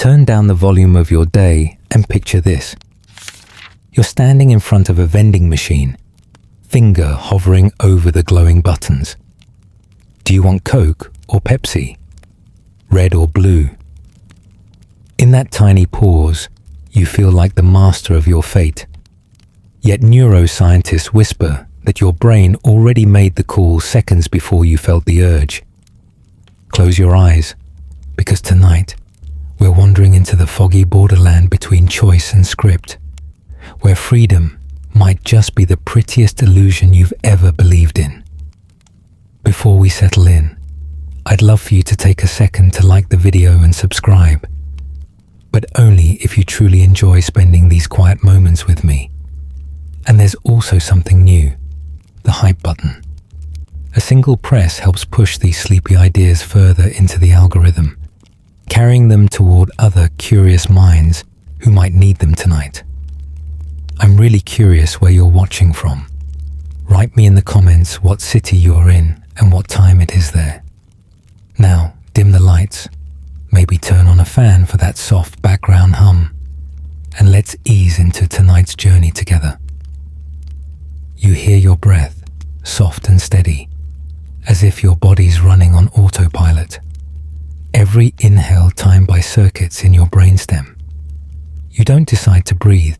Turn down the volume of your day and picture this. You're standing in front of a vending machine, finger hovering over the glowing buttons. Do you want Coke or Pepsi? Red or blue? In that tiny pause, you feel like the master of your fate. Yet neuroscientists whisper that your brain already made the call seconds before you felt the urge. Close your eyes, because tonight we're wandering into the foggy borderland between choice and script, where freedom might just be the prettiest illusion you've ever believed in. Before we settle in, I'd love for you to take a second to like the video and subscribe, but only if you truly enjoy spending these quiet moments with me. And there's also something new, the hype button. A single press helps push these sleepy ideas further into the algorithm, carrying them toward other curious minds who might need them tonight. I'm really curious where you're watching from. Write me in the comments what city you're in and what time it is there. Now, dim the lights, maybe turn on a fan for that soft background hum, and let's ease into tonight's journey together. You hear your breath, soft and steady, as if your body's running on autopilot. Every inhale timed by circuits in your brainstem. You don't decide to breathe,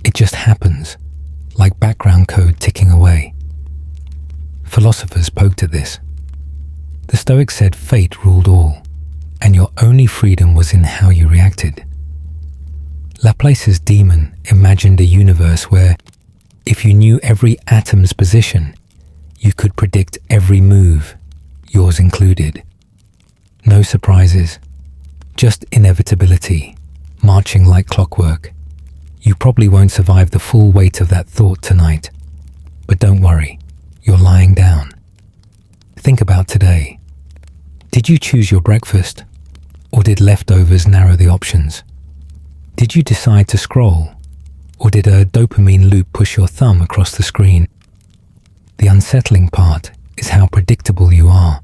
it just happens, like background code ticking away. Philosophers poked at this. The Stoics said fate ruled all, and your only freedom was in how you reacted. Laplace's demon imagined a universe where, if you knew every atom's position, you could predict every move, yours included. No surprises, just inevitability, marching like clockwork. You probably won't survive the full weight of that thought tonight, but don't worry, you're lying down. Think about today. Did you choose your breakfast, or did leftovers narrow the options? Did you decide to scroll, or did a dopamine loop push your thumb across the screen? The unsettling part is how predictable you are.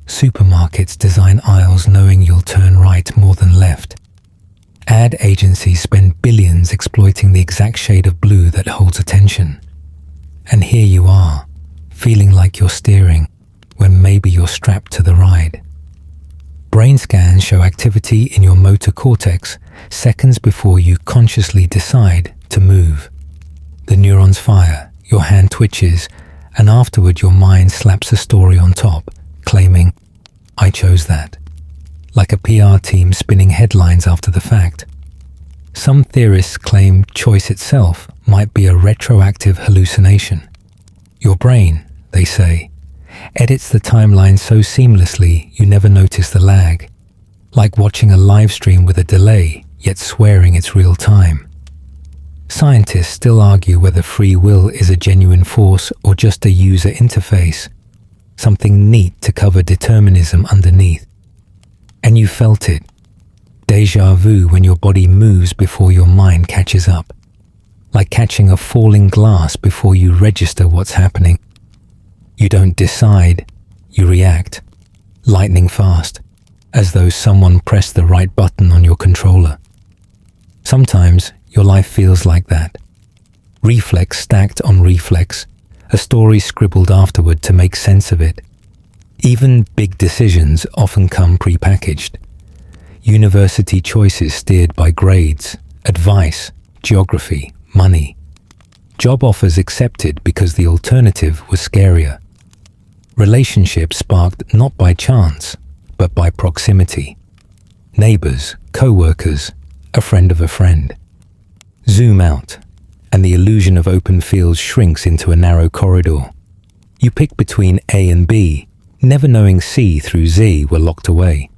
Supermarkets design aisles knowing you'll turn right more than left. Ad agencies spend billions exploiting the exact shade of blue that holds attention. And here you are, feeling like you're steering when maybe you're strapped to the ride. Brain scans show activity in your motor cortex seconds before you consciously decide to move. The neurons fire, your hand twitches, and afterward your mind slaps a story on top, claiming, "I chose that," like a PR team spinning headlines after the fact. Some theorists claim choice itself might be a retroactive hallucination. Your brain, they say, edits the timeline so seamlessly you never notice the lag, like watching a live stream with a delay, yet swearing it's real time. Scientists still argue whether free will is a genuine force or just a user interface, something neat to cover determinism underneath. And you felt it. Déjà vu when your body moves before your mind catches up, like catching a falling glass before you register what's happening. You don't decide, you react, lightning fast, as though someone pressed the right button on your controller. Sometimes your life feels like that. Reflex stacked on reflex, a story scribbled afterward to make sense of it. Even big decisions often come pre-packaged. University choices steered by grades, advice, geography, money. Job offers accepted because the alternative was scarier. Relationships sparked not by chance, but by proximity. Neighbors, co-workers, a friend of a friend. Zoom out, and the illusion of open fields shrinks into a narrow corridor. You pick between A and B, never knowing C through Z were locked away.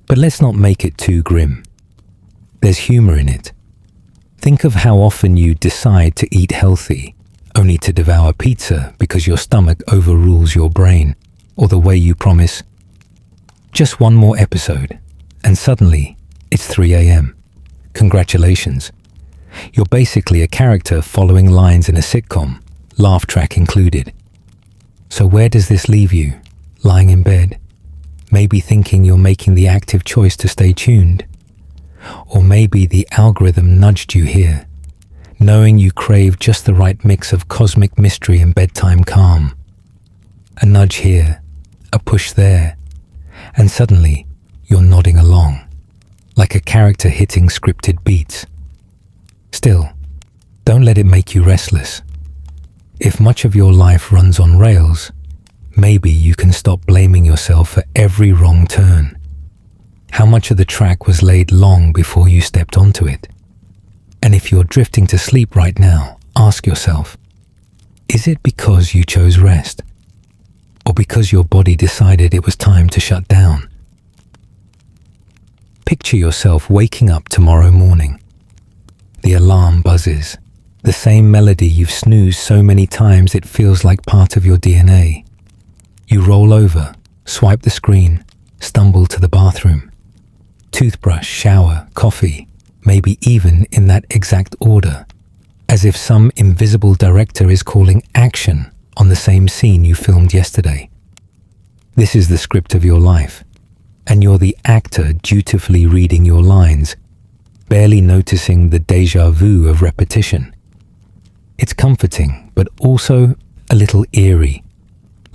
But let's not make it too grim. There's humor in it. Think of how often you decide to eat healthy, only to devour pizza because your stomach overrules your brain, or the way you promise, just one more episode, and suddenly it's 3 a.m. Congratulations. You're basically a character following lines in a sitcom, laugh track included. So where does this leave you? Lying in bed, maybe thinking you're making the active choice to stay tuned, Or maybe the algorithm nudged you here, knowing you crave just the right mix of cosmic mystery and bedtime calm. A nudge here, a push there, and suddenly you're nodding along, like a character hitting scripted beats. Still, don't let it make you restless. If much of your life runs on rails, maybe you can stop blaming yourself for every wrong turn. How much of the track was laid long before you stepped onto it? And if you're drifting to sleep right now, ask yourself, is it because you chose rest? Or because your body decided it was time to shut down? Picture yourself waking up tomorrow morning. The alarm buzzes, the same melody you've snoozed so many times it feels like part of your DNA. You roll over, swipe the screen, stumble to the bathroom. Toothbrush, shower, coffee, maybe even in that exact order, as if some invisible director is calling action on the same scene you filmed yesterday. This is the script of your life, and you're the actor dutifully reading your lines, barely noticing the déjà vu of repetition. It's comforting, but also a little eerie,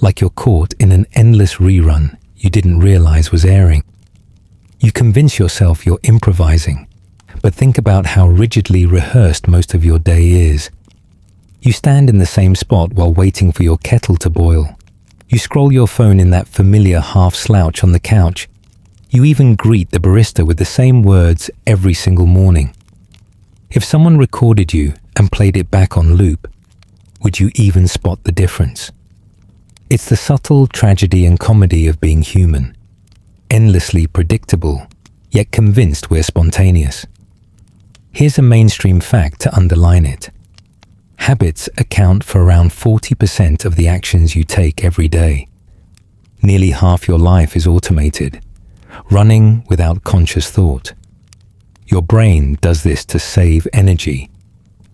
like you're caught in an endless rerun you didn't realize was airing. You convince yourself you're improvising, but think about how rigidly rehearsed most of your day is. You stand in the same spot while waiting for your kettle to boil. You scroll your phone in that familiar half slouch on the couch. You even greet the barista with the same words every single morning. If someone recorded you and played it back on loop, would you even spot the difference? It's the subtle tragedy and comedy of being human. Endlessly predictable, yet convinced we're spontaneous. Here's a mainstream fact to underline it. Habits account for around 40% of the actions you take every day. Nearly half your life is automated, running without conscious thought. Your brain does this to save energy.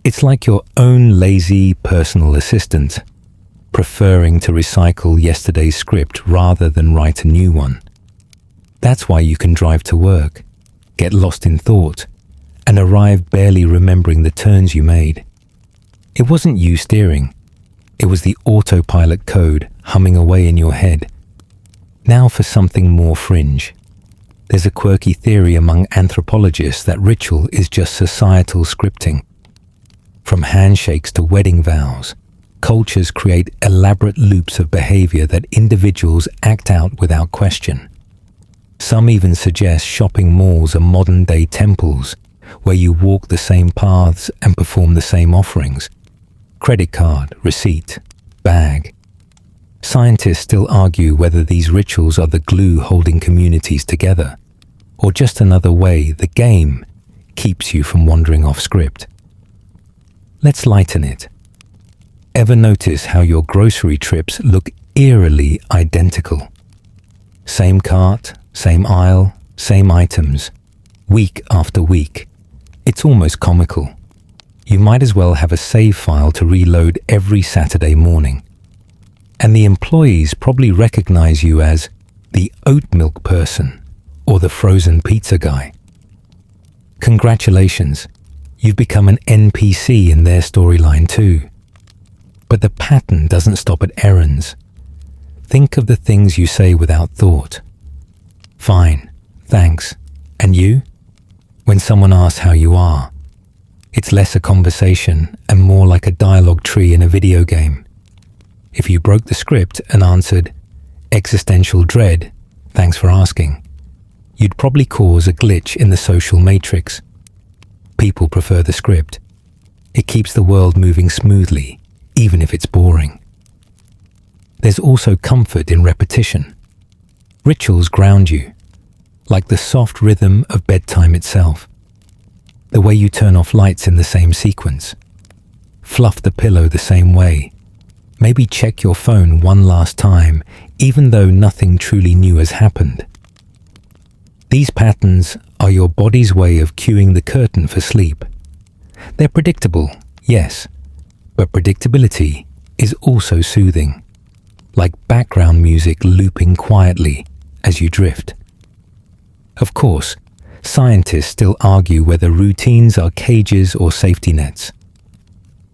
It's like your own lazy personal assistant, preferring to recycle yesterday's script rather than write a new one. That's why you can drive to work, get lost in thought, and arrive barely remembering the turns you made. It wasn't you steering. It was the autopilot code humming away in your head. Now for something more fringe. There's a quirky theory among anthropologists that ritual is just societal scripting. From handshakes to wedding vows, cultures create elaborate loops of behavior that individuals act out without question. Some even suggest shopping malls are modern-day temples, where you walk the same paths and perform the same offerings. Credit card, receipt, bag. Scientists still argue whether these rituals are the glue holding communities together, or just another way the game keeps you from wandering off script. Let's lighten it. Ever notice how your grocery trips look eerily identical? Same cart, same aisle, same items, week after week. It's almost comical. You might as well have a save file to reload every Saturday morning. And the employees probably recognize you as the oat milk person or the frozen pizza guy. Congratulations, you've become an NPC in their storyline too. But the pattern doesn't stop at errands. Think of the things you say without thought. Fine, thanks. And you? When someone asks how you are, it's less a conversation and more like a dialogue tree in a video game. If you broke the script and answered, existential dread, thanks for asking, you'd probably cause a glitch in the social matrix. People prefer the script. It keeps the world moving smoothly, even if it's boring. There's also comfort in repetition. Rituals ground you, like the soft rhythm of bedtime itself. The way you turn off lights in the same sequence, fluff the pillow the same way, maybe check your phone one last time, even though nothing truly new has happened. These patterns are your body's way of cueing the curtain for sleep. They're predictable, yes, but predictability is also soothing, like background music looping quietly as you drift. Of course, Scientists still argue whether routines are cages or safety nets.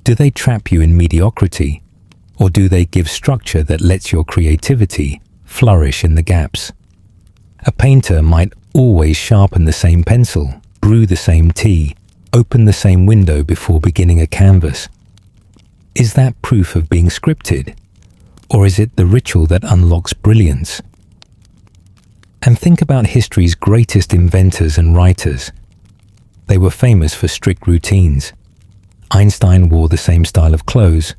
Do they trap you in mediocrity, or do they give structure that lets your creativity flourish in the gaps? A painter might always sharpen the same pencil, brew the same tea, open the same window before beginning a canvas. Is that proof of being scripted, or is it the ritual that unlocks brilliance? And think about history's greatest inventors and writers. They were famous for strict routines. Einstein wore the same style of clothes.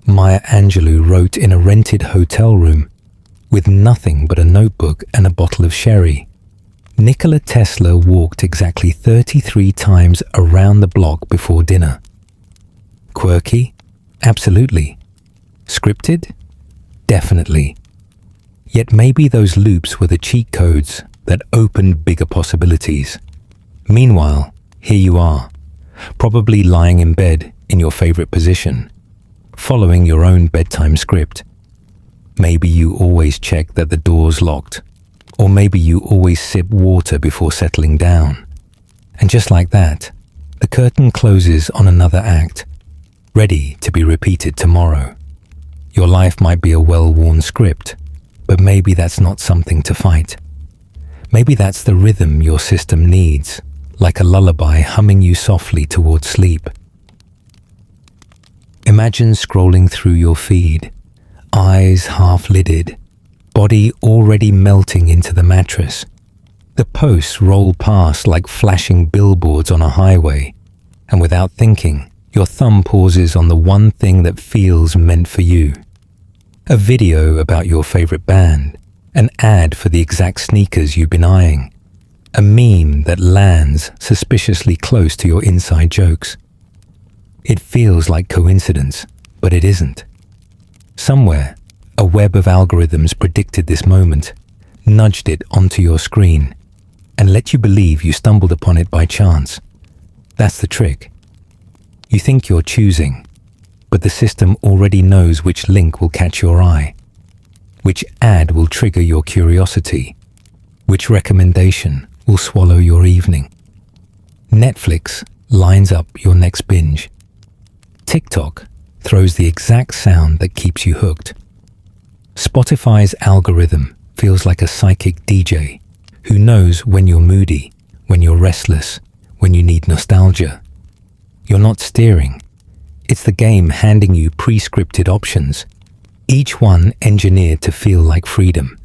Maya Angelou wrote in a rented hotel room with nothing but a notebook and a bottle of sherry. Nikola Tesla walked exactly 33 times around the block before dinner. Quirky? Absolutely. Scripted? Definitely. Yet maybe those loops were the cheat codes that opened bigger possibilities. Meanwhile, here you are, probably lying in bed in your favorite position, following your own bedtime script. Maybe you always check that the door's locked, or maybe you always sip water before settling down. And just like that, the curtain closes on another act, ready to be repeated tomorrow. Your life might be a well-worn script, but maybe that's not something to fight. Maybe that's the rhythm your system needs, like a lullaby humming you softly towards sleep. Imagine scrolling through your feed, eyes half-lidded, body already melting into the mattress. The posts roll past like flashing billboards on a highway, and without thinking, your thumb pauses on the one thing that feels meant for you. A video about your favorite band, an ad for the exact sneakers you've been eyeing, a meme that lands suspiciously close to your inside jokes. It feels like coincidence, but it isn't. Somewhere, a web of algorithms predicted this moment, nudged it onto your screen, and let you believe you stumbled upon it by chance. That's the trick. You think you're choosing, but the system already knows which link will catch your eye, which ad will trigger your curiosity, which recommendation will swallow your evening. Netflix lines up your next binge. TikTok throws the exact sound that keeps you hooked. Spotify's algorithm feels like a psychic DJ who knows when you're moody, when you're restless, when you need nostalgia. You're not steering. It's the game handing you pre-scripted options, each one engineered to feel like freedom.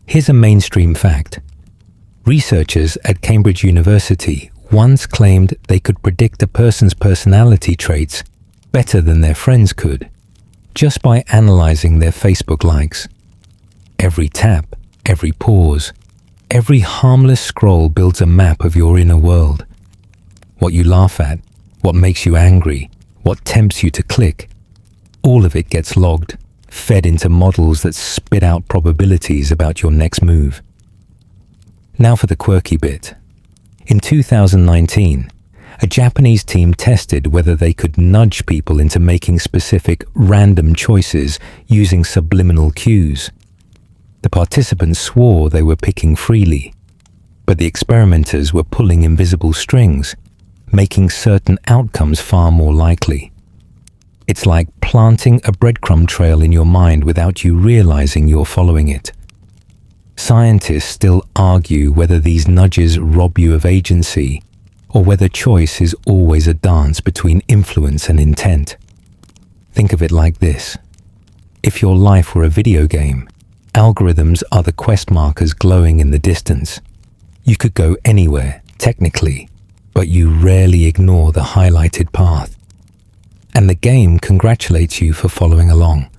Here's a mainstream fact. Researchers at Cambridge University once claimed they could predict a person's personality traits better than their friends could, just by analyzing their Facebook likes. Every tap, every pause, every harmless scroll builds a map of your inner world. What you laugh at, what makes you angry, what tempts you to click, all of it gets logged, fed into models that spit out probabilities about your next move. Now for the quirky bit. In 2019, a Japanese team tested whether they could nudge people into making specific random choices using subliminal cues. The participants swore they were picking freely, but the experimenters were pulling invisible strings, making certain outcomes far more likely. It's like planting a breadcrumb trail in your mind without you realizing you're following it. Scientists still argue whether these nudges rob you of agency, or whether choice is always a dance between influence and intent. Think of it like this. If your life were a video game, algorithms are the quest markers glowing in the distance. You could go anywhere, technically, but you rarely ignore the highlighted path. And the game congratulates you for following along.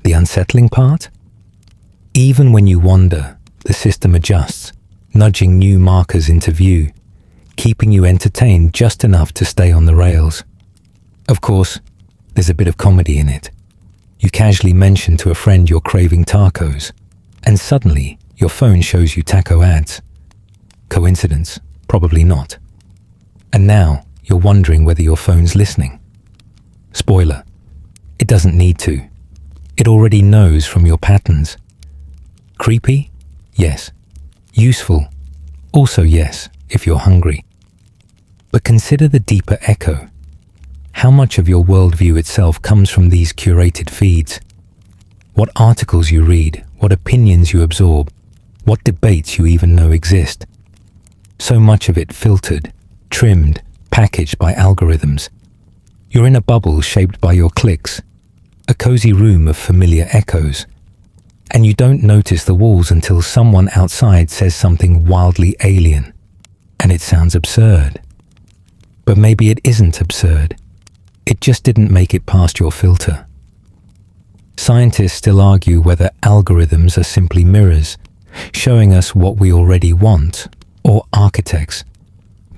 The unsettling part? Even when you wander, the system adjusts, nudging new markers into view, keeping you entertained just enough to stay on the rails. Of course, there's a bit of comedy in it. You casually mention to a friend you're craving tacos, and suddenly your phone shows you taco ads. Coincidence? Probably not. And now you're wondering whether your phone's listening. Spoiler, it doesn't need to. It already knows from your patterns. Creepy? Yes. Useful? Also yes, if you're hungry. But consider the deeper echo. How much of your worldview itself comes from these curated feeds? What articles you read, what opinions you absorb, what debates you even know exist. So much of it filtered, trimmed, packaged by algorithms. You're in a bubble shaped by your clicks, a cozy room of familiar echoes. And you don't notice the walls until someone outside says something wildly alien. And it sounds absurd. But maybe it isn't absurd. It just didn't make it past your filter. Scientists still argue whether algorithms are simply mirrors, showing us what we already want, or architects,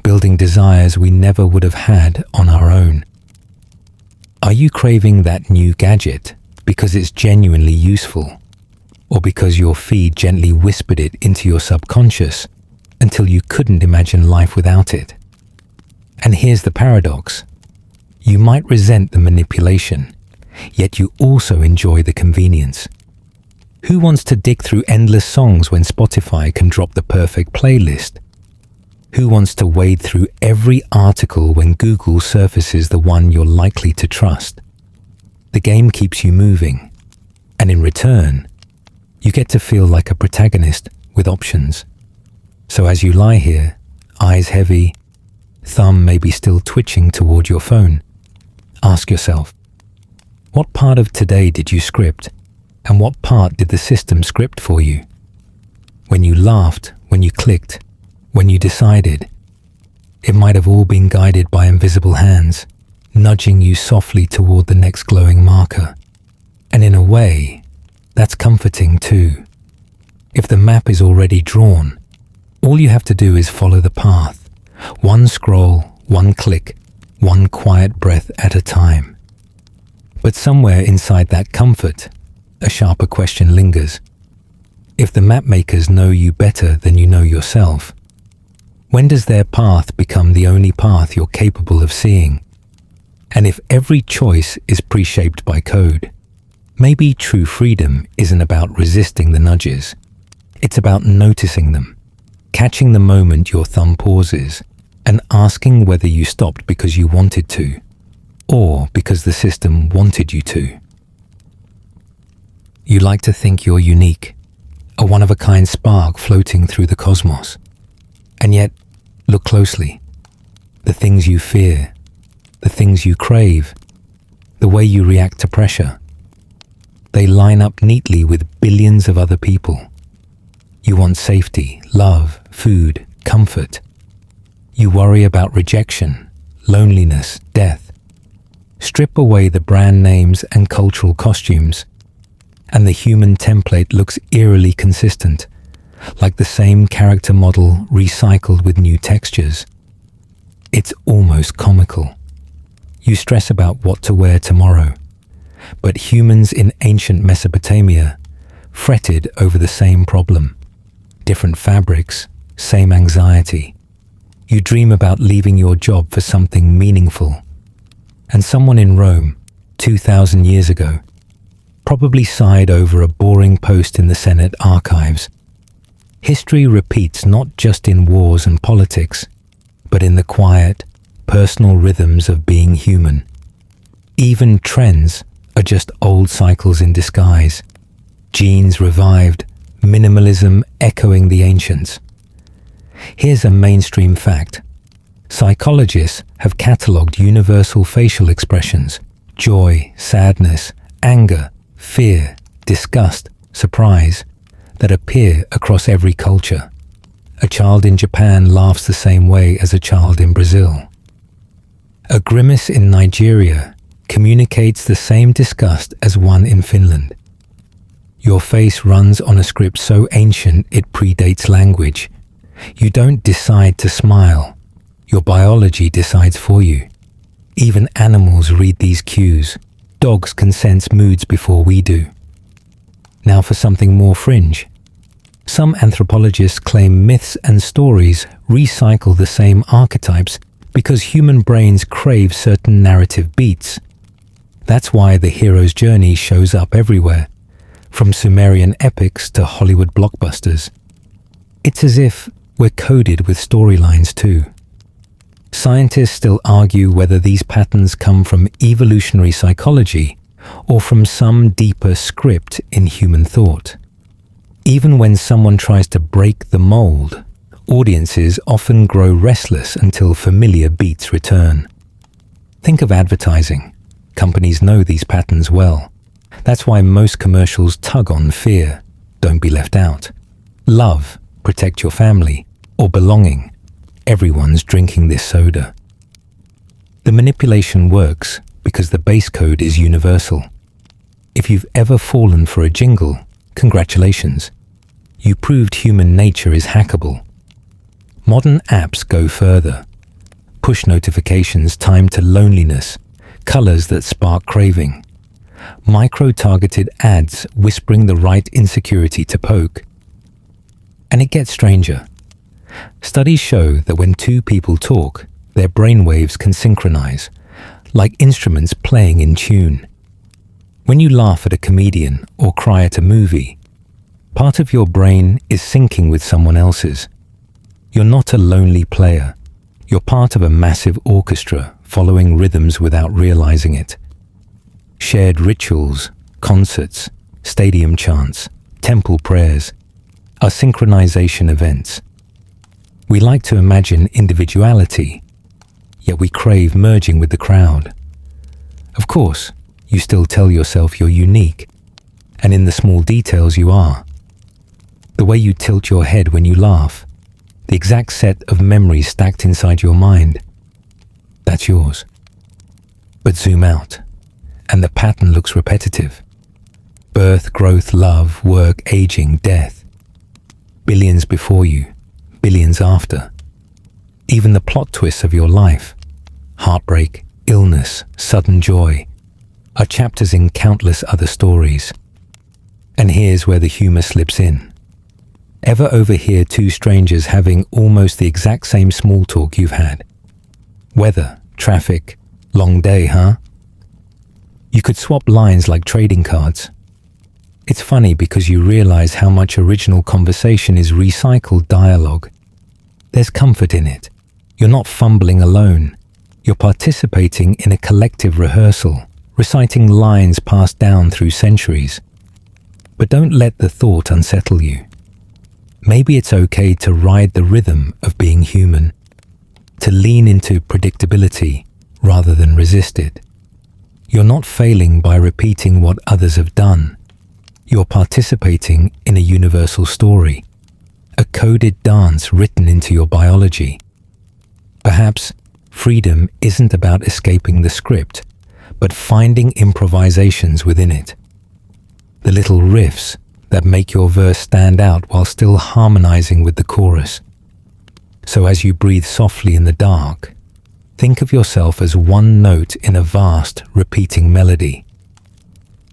building desires we never would have had on our own. Are you craving that new gadget because it's genuinely useful, or because your feed gently whispered it into your subconscious until you couldn't imagine life without it? And here's the paradox. You might resent the manipulation, yet you also enjoy the convenience. Who wants to dig through endless songs when Spotify can drop the perfect playlist? Who wants to wade through every article when Google surfaces the one you're likely to trust? The game keeps you moving, and in return, you get to feel like a protagonist with options. So as you lie here, eyes heavy, thumb maybe still twitching toward your phone, ask yourself, what part of today did you script, and what part did the system script for you? When you laughed, when you clicked, when you decided, it might have all been guided by invisible hands, nudging you softly toward the next glowing marker. And in a way, that's comforting too. If the map is already drawn, all you have to do is follow the path, one scroll, one click, one quiet breath at a time. But somewhere inside that comfort, a sharper question lingers. If the map makers know you better than you know yourself, when does their path become the only path you're capable of seeing? And if every choice is pre-shaped by code, maybe true freedom isn't about resisting the nudges. It's about noticing them, catching the moment your thumb pauses, and asking whether you stopped because you wanted to, or because the system wanted you to. You like to think you're unique, a one-of-a-kind spark floating through the cosmos. And yet, look closely. The things you fear, the things you crave, the way you react to pressure, they line up neatly with billions of other people. You want safety, love, food, comfort. You worry about rejection, loneliness, death. Strip away the brand names and cultural costumes, and the human template looks eerily consistent, like the same character model recycled with new textures. It's almost comical. You stress about what to wear tomorrow, but humans in ancient Mesopotamia fretted over the same problem. Different fabrics, same anxiety. You dream about leaving your job for something meaningful. And someone in Rome, 2,000 years ago, probably sighed over a boring post in the Senate archives. History repeats not just in wars and politics, but in the quiet, personal rhythms of being human. Even trends are just old cycles in disguise. Genes revived, minimalism echoing the ancients. Here's a mainstream fact. Psychologists have catalogued universal facial expressions: joy, sadness, anger, fear, disgust, surprise, that appear across every culture. A child in Japan laughs the same way as a child in Brazil. A grimace in Nigeria communicates the same disgust as one in Finland. Your face runs on a script so ancient it predates language. You don't decide to smile. Your biology decides for you. Even animals read these cues. Dogs can sense moods before we do. Now for something more fringe. Some anthropologists claim myths and stories recycle the same archetypes because human brains crave certain narrative beats. That's why the hero's journey shows up everywhere, from Sumerian epics to Hollywood blockbusters. It's as if we're coded with storylines too. Scientists still argue whether these patterns come from evolutionary psychology or from some deeper script in human thought. Even when someone tries to break the mold, audiences often grow restless until familiar beats return. Think of advertising. Companies know these patterns well. That's why most commercials tug on fear, don't be left out, love, protect your family, or belonging. Everyone's drinking this soda. The manipulation works because the base code is universal. If you've ever fallen for a jingle, congratulations. You proved human nature is hackable. Modern apps go further. Push notifications timed to loneliness, colors that spark craving, micro-targeted ads whispering the right insecurity to poke. And it gets stranger. Studies show that when two people talk, their brainwaves can synchronize, like instruments playing in tune. When you laugh at a comedian or cry at a movie, part of your brain is syncing with someone else's. You're not a lonely player. You're part of a massive orchestra following rhythms without realizing it. Shared rituals, concerts, stadium chants, temple prayers are synchronization events. We like to imagine individuality, yet we crave merging with the crowd. Of course, you still tell yourself you're unique, and in the small details you are. The way you tilt your head when you laugh, the exact set of memories stacked inside your mind, that's yours. But zoom out, and the pattern looks repetitive. Birth, growth, love, work, aging, death. Billions before you, billions after. Even the plot twists of your life, heartbreak, illness, sudden joy, are chapters in countless other stories. And here's where the humor slips in. Ever overhear two strangers having almost the exact same small talk you've had? Weather, traffic, long day, huh? You could swap lines like trading cards. It's funny because you realize how much original conversation is recycled dialogue. There's comfort in it. You're not fumbling alone. You're participating in a collective rehearsal, reciting lines passed down through centuries. But don't let the thought unsettle you. Maybe it's okay to ride the rhythm of being human, to lean into predictability rather than resist it. You're not failing by repeating what others have done. You're participating in a universal story, a coded dance written into your biology. Perhaps freedom isn't about escaping the script, but finding improvisations within it. The little riffs that make your verse stand out while still harmonizing with the chorus. So as you breathe softly in the dark, think of yourself as one note in a vast, repeating melody.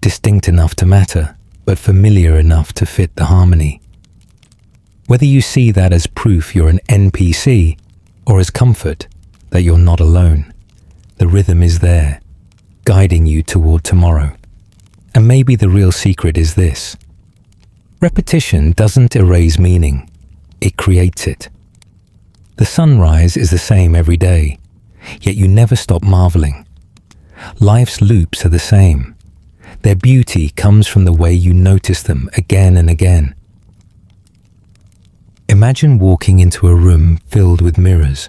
Distinct enough to matter, but familiar enough to fit the harmony. Whether you see that as proof you're an NPC or as comfort that you're not alone, the rhythm is there, guiding you toward tomorrow. And maybe the real secret is this. Repetition doesn't erase meaning, it creates it. The sunrise is the same every day, yet you never stop marveling. Life's loops are the same. Their beauty comes from the way you notice them again and again. Imagine walking into a room filled with mirrors,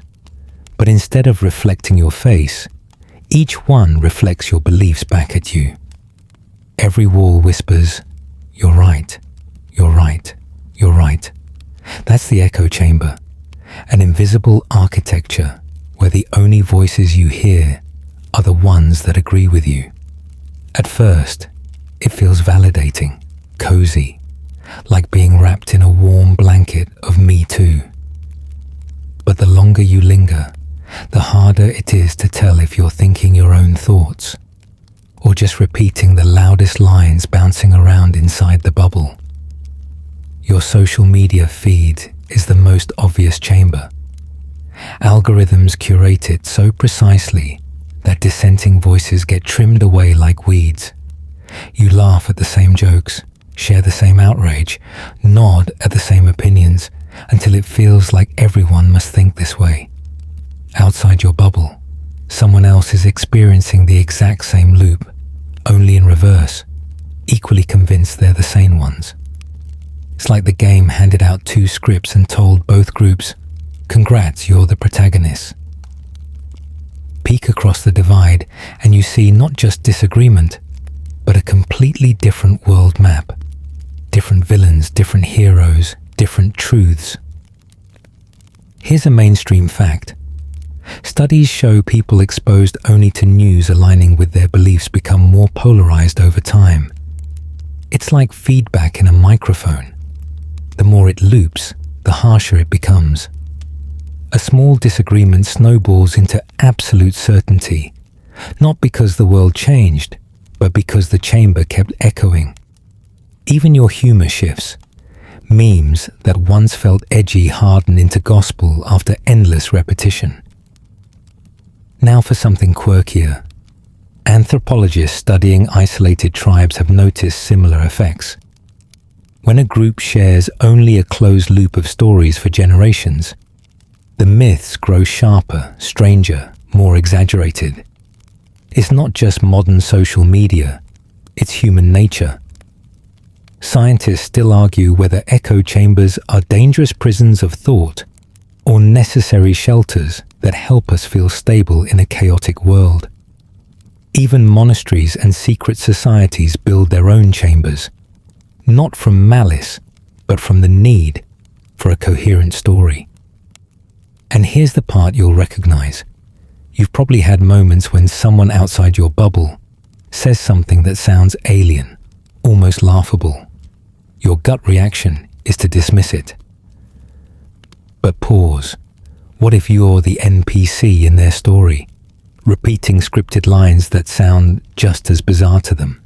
but instead of reflecting your face, each one reflects your beliefs back at you. Every wall whispers, "You're right, you're right, you're right." That's the echo chamber, an invisible architecture where the only voices you hear are the ones that agree with you. At first, it feels validating, cozy, like being wrapped in a warm blanket of me too. But the longer you linger, the harder it is to tell if you're thinking your own thoughts or just repeating the loudest lines bouncing around inside the bubble. Your social media feed is the most obvious chamber. Algorithms curate it so precisely that dissenting voices get trimmed away like weeds. You laugh at the same jokes, share the same outrage, nod at the same opinions, until it feels like everyone must think this way. Outside your bubble, someone else is experiencing the exact same loop, only in reverse, equally convinced they're the sane ones. It's like the game handed out two scripts and told both groups, "Congrats, you're the protagonists." Peek across the divide and you see not just disagreement, but a completely different world map. Different villains, different heroes, different truths. Here's a mainstream fact. Studies show people exposed only to news aligning with their beliefs become more polarized over time. It's like feedback in a microphone. The more it loops, the harsher it becomes. A small disagreement snowballs into absolute certainty, not because the world changed, but because the chamber kept echoing. Even your humor shifts. Memes that once felt edgy harden into gospel after endless repetition. Now for something quirkier. Anthropologists studying isolated tribes have noticed similar effects. When a group shares only a closed loop of stories for generations, the myths grow sharper, stranger, more exaggerated. It's not just modern social media, it's human nature. Scientists still argue whether echo chambers are dangerous prisons of thought or necessary shelters that help us feel stable in a chaotic world. Even monasteries and secret societies build their own chambers, not from malice, but from the need for a coherent story. And here's the part you'll recognize. You've probably had moments when someone outside your bubble says something that sounds alien, almost laughable. Your gut reaction is to dismiss it. But pause. What if you're the NPC in their story, repeating scripted lines that sound just as bizarre to them?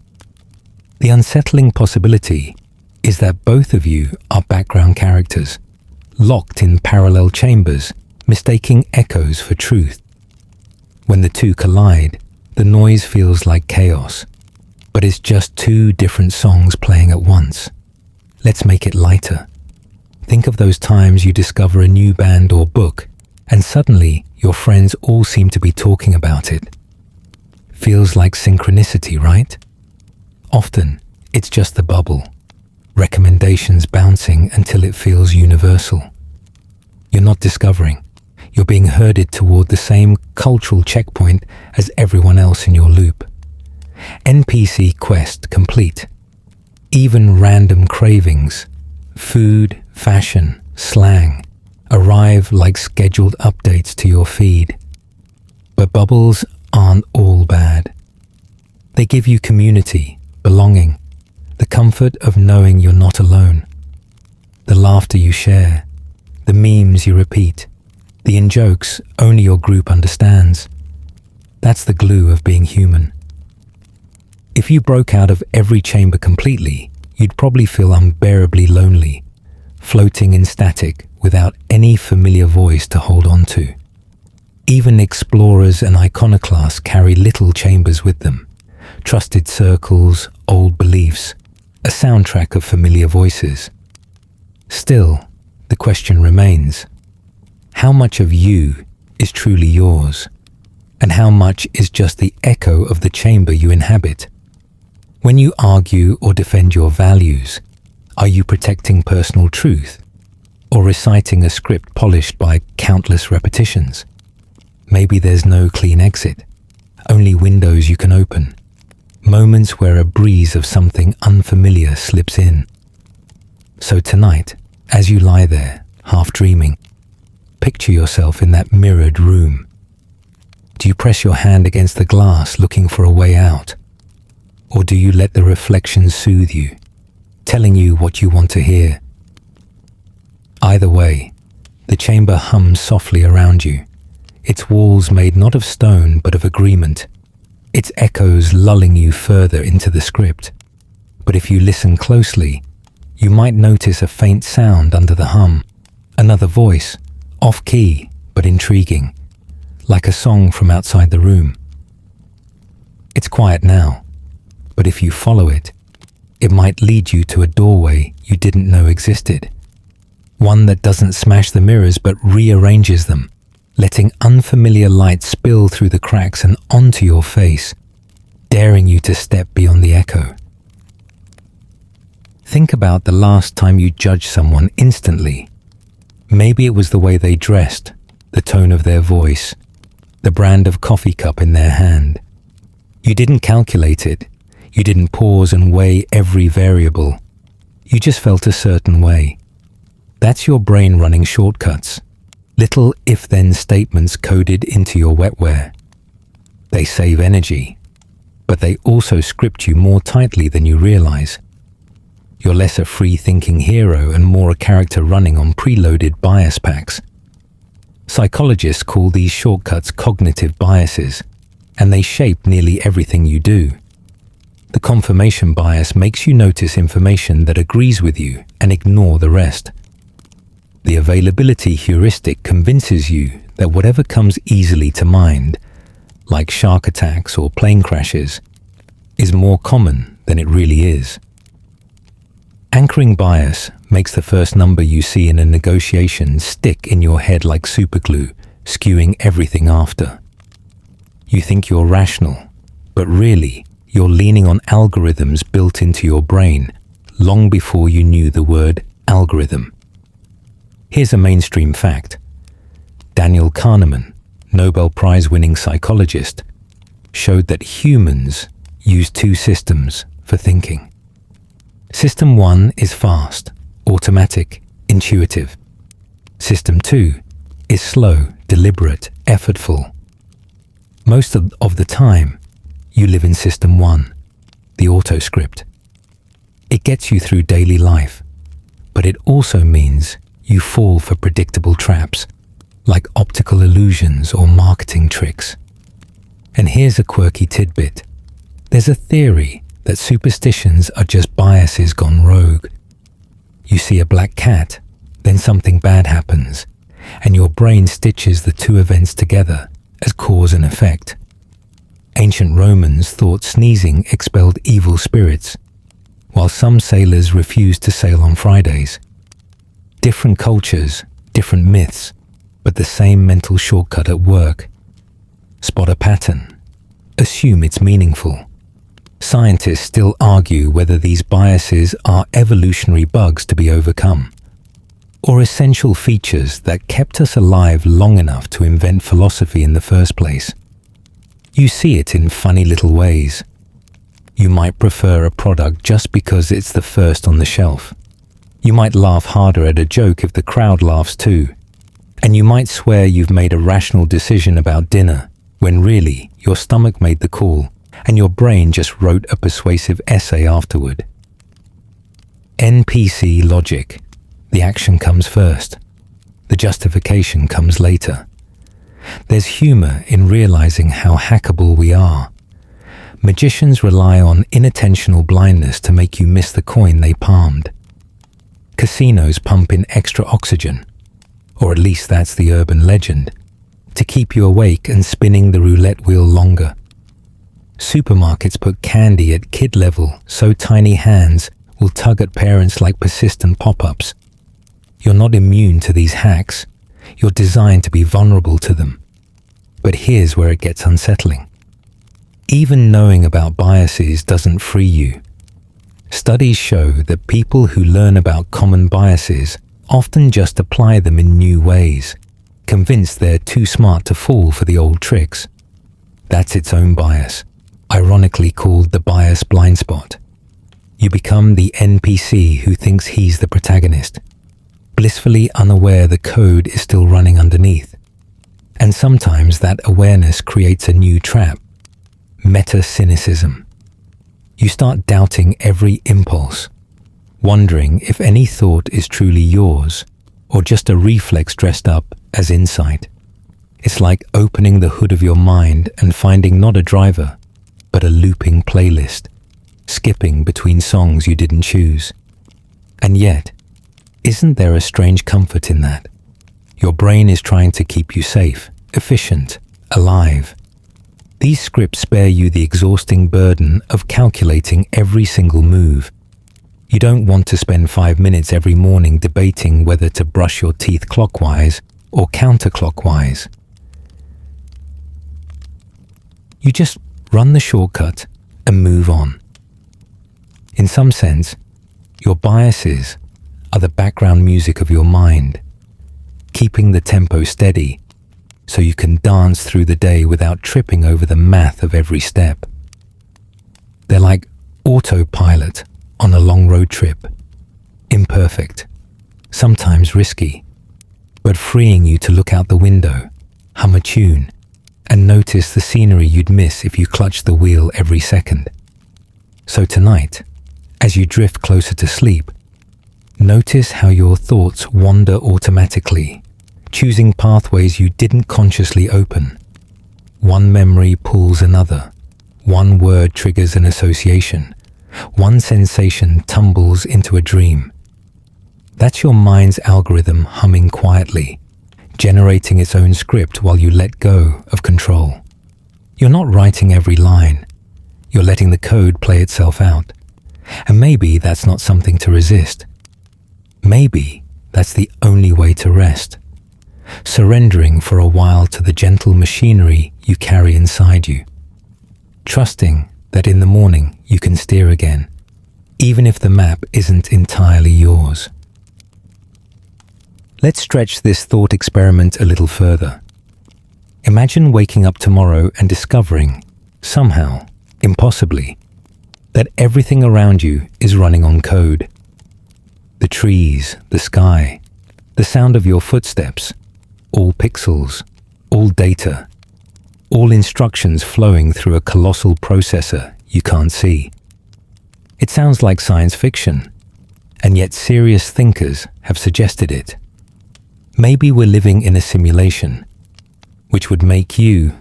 The unsettling possibility is that both of you are background characters, locked in parallel chambers, mistaking echoes for truth. When the two collide, the noise feels like chaos, but it's just two different songs playing at once. Let's make it lighter. Think of those times you discover a new band or book, and suddenly your friends all seem to be talking about it. Feels like synchronicity, right? Often, it's just the bubble. Recommendations bouncing until it feels universal. You're not discovering. You're being herded toward the same cultural checkpoint as everyone else in your loop. NPC quest complete. Even random cravings, food, fashion, slang, arrive like scheduled updates to your feed. But bubbles aren't all bad. They give you community, belonging, the comfort of knowing you're not alone. The laughter you share, the memes you repeat, the in-jokes only your group understands. That's the glue of being human. If you broke out of every chamber completely, you'd probably feel unbearably lonely, floating in static without any familiar voice to hold on to. Even explorers and iconoclasts carry little chambers with them, trusted circles, old beliefs, a soundtrack of familiar voices. Still, the question remains, how much of you is truly yours, and how much is just the echo of the chamber you inhabit? When you argue or defend your values, are you protecting personal truth or reciting a script polished by countless repetitions? Maybe there's no clean exit, only windows you can open, moments where a breeze of something unfamiliar slips in. So tonight, as you lie there, half dreaming, picture yourself in that mirrored room. Do you press your hand against the glass looking for a way out? Or do you let the reflection soothe you, telling you what you want to hear? Either way, the chamber hums softly around you, its walls made not of stone but of agreement, its echoes lulling you further into the script. But if you listen closely, you might notice a faint sound under the hum, another voice, off-key but intriguing, like a song from outside the room. It's quiet now. But if you follow it, it might lead you to a doorway you didn't know existed. One that doesn't smash the mirrors but rearranges them, letting unfamiliar light spill through the cracks and onto your face, daring you to step beyond the echo. Think about the last time you judged someone instantly. Maybe it was the way they dressed, the tone of their voice, the brand of coffee cup in their hand. You didn't calculate it. You didn't pause and weigh every variable. You just felt a certain way. That's your brain running shortcuts, little if-then statements coded into your wetware. They save energy, but they also script you more tightly than you realize. You're less a free-thinking hero and more a character running on preloaded bias packs. Psychologists call these shortcuts cognitive biases, and they shape nearly everything you do. The confirmation bias makes you notice information that agrees with you and ignore the rest. The availability heuristic convinces you that whatever comes easily to mind, like shark attacks or plane crashes, is more common than it really is. Anchoring bias makes the first number you see in a negotiation stick in your head like superglue, skewing everything after. You think you're rational, but really, you're leaning on algorithms built into your brain long before you knew the word algorithm. Here's a mainstream fact. Daniel Kahneman, Nobel Prize-winning psychologist, showed that humans use two systems for thinking. System 1 is fast, automatic, intuitive. System 2 is slow, deliberate, effortful. Most of the time, you live in System 1, the auto-script. It gets you through daily life, but it also means you fall for predictable traps, like optical illusions or marketing tricks. And here's a quirky tidbit. There's a theory that superstitions are just biases gone rogue. You see a black cat, then something bad happens, and your brain stitches the two events together as cause and effect. Ancient Romans thought sneezing expelled evil spirits, while some sailors refused to sail on Fridays. Different cultures, different myths, but the same mental shortcut at work. Spot a pattern. Assume it's meaningful. Scientists still argue whether these biases are evolutionary bugs to be overcome, or essential features that kept us alive long enough to invent philosophy in the first place. You see it in funny little ways. You might prefer a product just because it's the first on the shelf. You might laugh harder at a joke if the crowd laughs too. And you might swear you've made a rational decision about dinner, when really your stomach made the call and your brain just wrote a persuasive essay afterward. NPC logic. The action comes first. The justification comes later. There's humor in realizing how hackable we are. Magicians rely on inattentional blindness to make you miss the coin they palmed. Casinos pump in extra oxygen, or at least that's the urban legend, to keep you awake and spinning the roulette wheel longer. Supermarkets put candy at kid level so tiny hands will tug at parents like persistent pop-ups. You're not immune to these hacks. You're designed to be vulnerable to them. But here's where it gets unsettling. Even knowing about biases doesn't free you. Studies show that people who learn about common biases often just apply them in new ways, convinced they're too smart to fall for the old tricks. That's its own bias, ironically called the bias blind spot. You become the NPC who thinks he's the protagonist, blissfully unaware the code is still running underneath. And sometimes that awareness creates a new trap, meta-cynicism. You start doubting every impulse, wondering if any thought is truly yours or just a reflex dressed up as insight. It's like opening the hood of your mind and finding not a driver, but a looping playlist, skipping between songs you didn't choose. And yet, isn't there a strange comfort in that? Your brain is trying to keep you safe, efficient, alive. These scripts spare you the exhausting burden of calculating every single move. You don't want to spend 5 minutes every morning debating whether to brush your teeth clockwise or counterclockwise. You just run the shortcut and move on. In some sense, your biases are the background music of your mind, keeping the tempo steady so you can dance through the day without tripping over the math of every step. They're like autopilot on a long road trip, imperfect, sometimes risky, but freeing you to look out the window, hum a tune, and notice the scenery you'd miss if you clutched the wheel every second. So tonight, as you drift closer to sleep, notice how your thoughts wander automatically, choosing pathways you didn't consciously open. One memory pulls another, one word triggers an association, one sensation tumbles into a dream. That's your mind's algorithm humming quietly, generating its own script while you let go of control. You're not writing every line, you're letting the code play itself out. And maybe that's not something to resist. Maybe that's the only way to rest. Surrendering for a while to the gentle machinery you carry inside you. Trusting that in the morning you can steer again, even if the map isn't entirely yours. Let's stretch this thought experiment a little further. Imagine waking up tomorrow and discovering, somehow, impossibly, that everything around you is running on code. The trees, the sky, the sound of your footsteps, all pixels, all data, all instructions flowing through a colossal processor you can't see. It sounds like science fiction, and yet serious thinkers have suggested it. Maybe we're living in a simulation, which would make you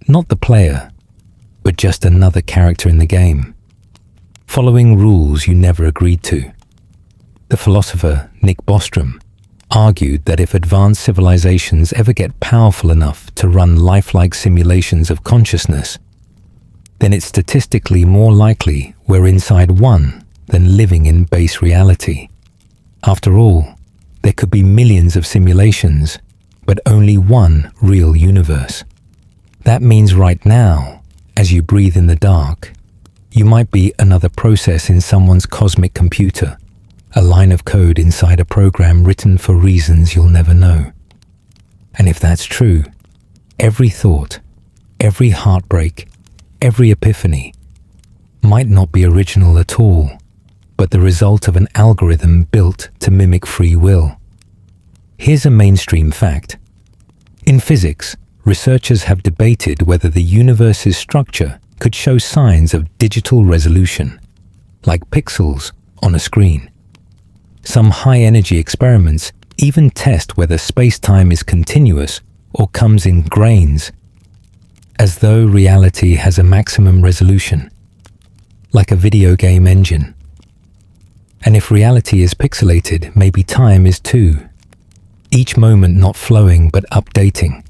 not the player, but just another character in the game, following rules you never agreed to. The philosopher Nick Bostrom argued that if advanced civilizations ever get powerful enough to run lifelike simulations of consciousness, then it's statistically more likely we're inside one than living in base reality. After all, there could be millions of simulations, but only one real universe. That means right now, as you breathe in the dark, you might be another process in someone's cosmic computer, a line of code inside a program written for reasons you'll never know. And if that's true, every thought, every heartbreak, every epiphany might not be original at all, but the result of an algorithm built to mimic free will. Here's a mainstream fact. In physics, researchers have debated whether the universe's structure could show signs of digital resolution, like pixels on a screen. Some high-energy experiments even test whether space-time is continuous or comes in grains, as though reality has a maximum resolution, like a video game engine. And if reality is pixelated, maybe time is too. Each moment not flowing but updating,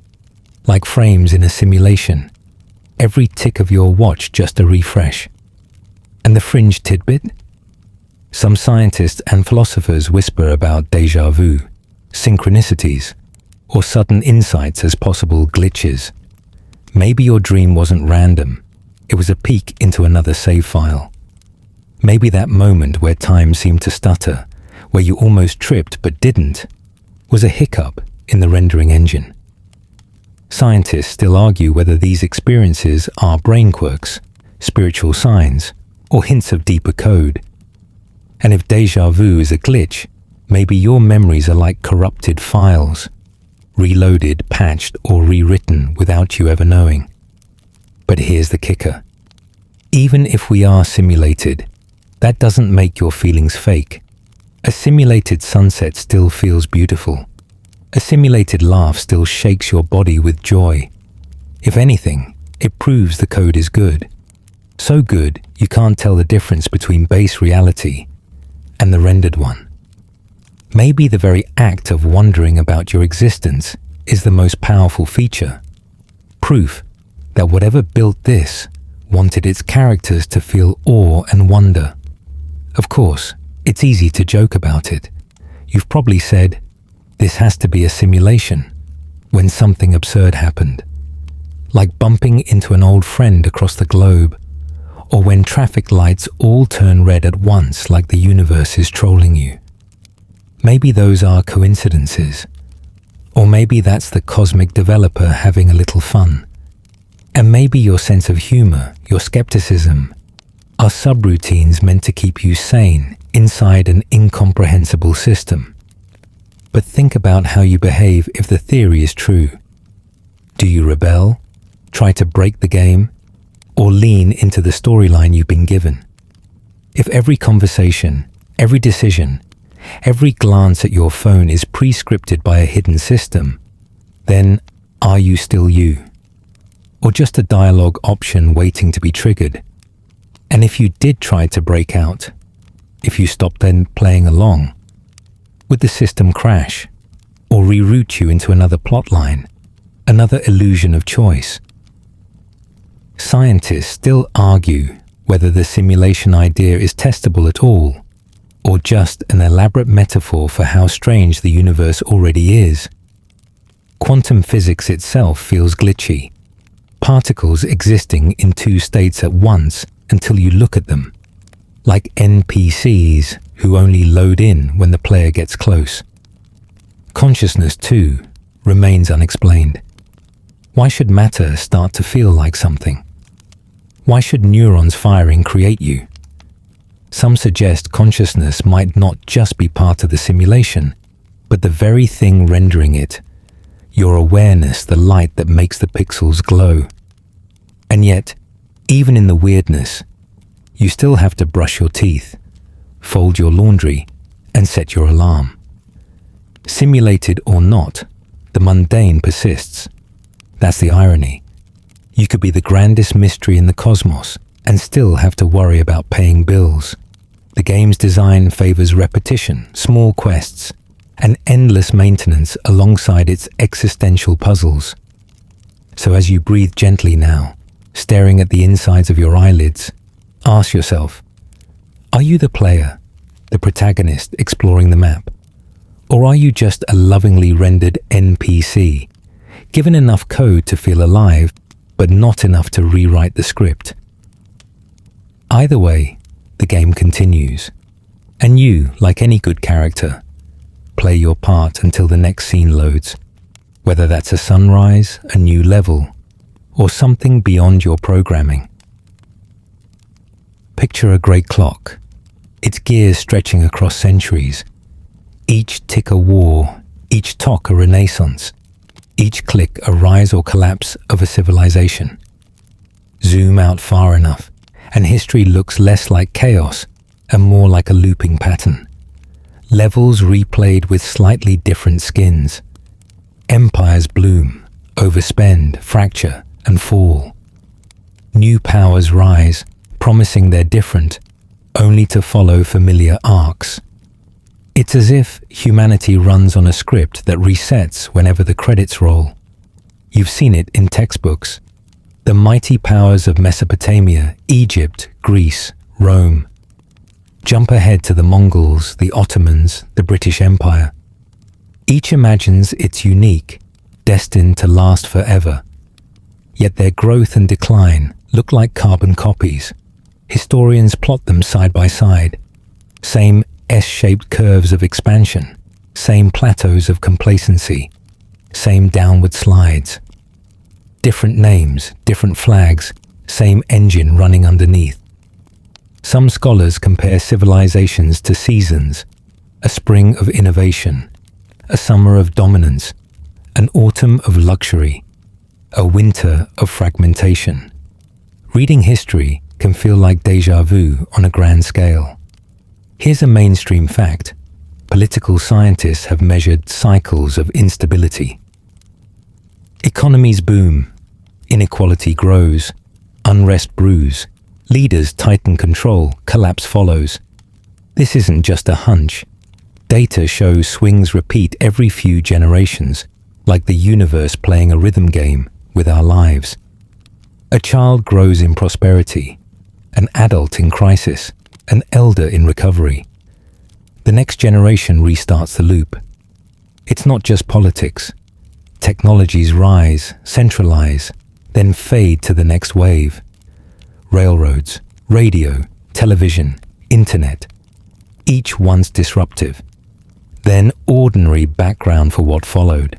like frames in a simulation. Every tick of your watch just a refresh. And the fringe tidbit? Some scientists and philosophers whisper about déjà vu, synchronicities, or sudden insights as possible glitches. Maybe your dream wasn't random. It was a peek into another save file. Maybe that moment where time seemed to stutter, where you almost tripped but didn't, was a hiccup in the rendering engine. Scientists still argue whether these experiences are brain quirks, spiritual signs, or hints of deeper code. And if déjà vu is a glitch, maybe your memories are like corrupted files, reloaded, patched, or rewritten without you ever knowing. But here's the kicker. Even if we are simulated, that doesn't make your feelings fake. A simulated sunset still feels beautiful. A simulated laugh still shakes your body with joy. If anything, it proves the code is good. So good, you can't tell the difference between base reality and the rendered one. Maybe the very act of wondering about your existence is the most powerful feature. Proof that whatever built this wanted its characters to feel awe and wonder. Of course, It's easy to joke about it. You've probably said, "This has to be a simulation," when something absurd happened. Like bumping into an old friend across the globe, or when traffic lights all turn red at once like the universe is trolling you. Maybe those are coincidences, or maybe that's the cosmic developer having a little fun. And maybe your sense of humor, your skepticism, are subroutines meant to keep you sane inside an incomprehensible system. But think about how you behave if the theory is true. Do you rebel, try to break the game, or lean into the storyline you've been given? If every conversation, every decision, every glance at your phone is pre-scripted by a hidden system, then are you still you? Or just a dialogue option waiting to be triggered? And if you did try to break out, if you stopped then playing along, would the system crash or reroute you into another plotline, another illusion of choice? Scientists still argue whether the simulation idea is testable at all, or just an elaborate metaphor for how strange the universe already is. Quantum physics itself feels glitchy, particles existing in two states at once until you look at them, like NPCs who only load in when the player gets close. Consciousness, too, remains unexplained. Why should matter start to feel like something? Why should neurons firing create you? Some suggest consciousness might not just be part of the simulation, but the very thing rendering it, your awareness, the light that makes the pixels glow. And yet, even in the weirdness, you still have to brush your teeth, fold your laundry, and set your alarm. Simulated or not, the mundane persists. That's the irony. You could be the grandest mystery in the cosmos and still have to worry about paying bills. The game's design favors repetition, small quests, and endless maintenance alongside its existential puzzles. So as you breathe gently now, staring at the insides of your eyelids, ask yourself, are you the player, the protagonist exploring the map? Or are you just a lovingly rendered NPC, given enough code to feel alive, but not enough to rewrite the script? Either way, the game continues. And you, like any good character, play your part until the next scene loads, whether that's a sunrise, a new level, or something beyond your programming. Picture a great clock, its gears stretching across centuries, each tick a war, each tock a renaissance, each click a rise or collapse of a civilization. Zoom out far enough, and history looks less like chaos and more like a looping pattern. Levels replayed with slightly different skins. Empires bloom, overspend, fracture, and fall. New powers rise, promising they're different, only to follow familiar arcs. It's as if humanity runs on a script that resets whenever the credits roll. You've seen it in textbooks. The mighty powers of Mesopotamia, Egypt, Greece, Rome. Jump ahead to the Mongols, the Ottomans, the British Empire. Each imagines it's unique, destined to last forever. Yet their growth and decline look like carbon copies. Historians plot them side by side. Same S-shaped curves of expansion, same plateaus of complacency, same downward slides. Different names, different flags, same engine running underneath. Some scholars compare civilizations to seasons, a spring of innovation, a summer of dominance, an autumn of luxury, a winter of fragmentation. Reading history can feel like déjà vu on a grand scale. Here's a mainstream fact. Political scientists have measured cycles of instability. Economies boom, inequality grows, unrest brews, leaders tighten control, collapse follows. This isn't just a hunch. Data shows swings repeat every few generations, like the universe playing a rhythm game with our lives. A child grows in prosperity, an adult in crisis, an elder in recovery. The next generation restarts the loop. It's not just politics. Technologies rise, centralize, then fade to the next wave. Railroads, radio, television, internet, each once disruptive, then ordinary background for what followed.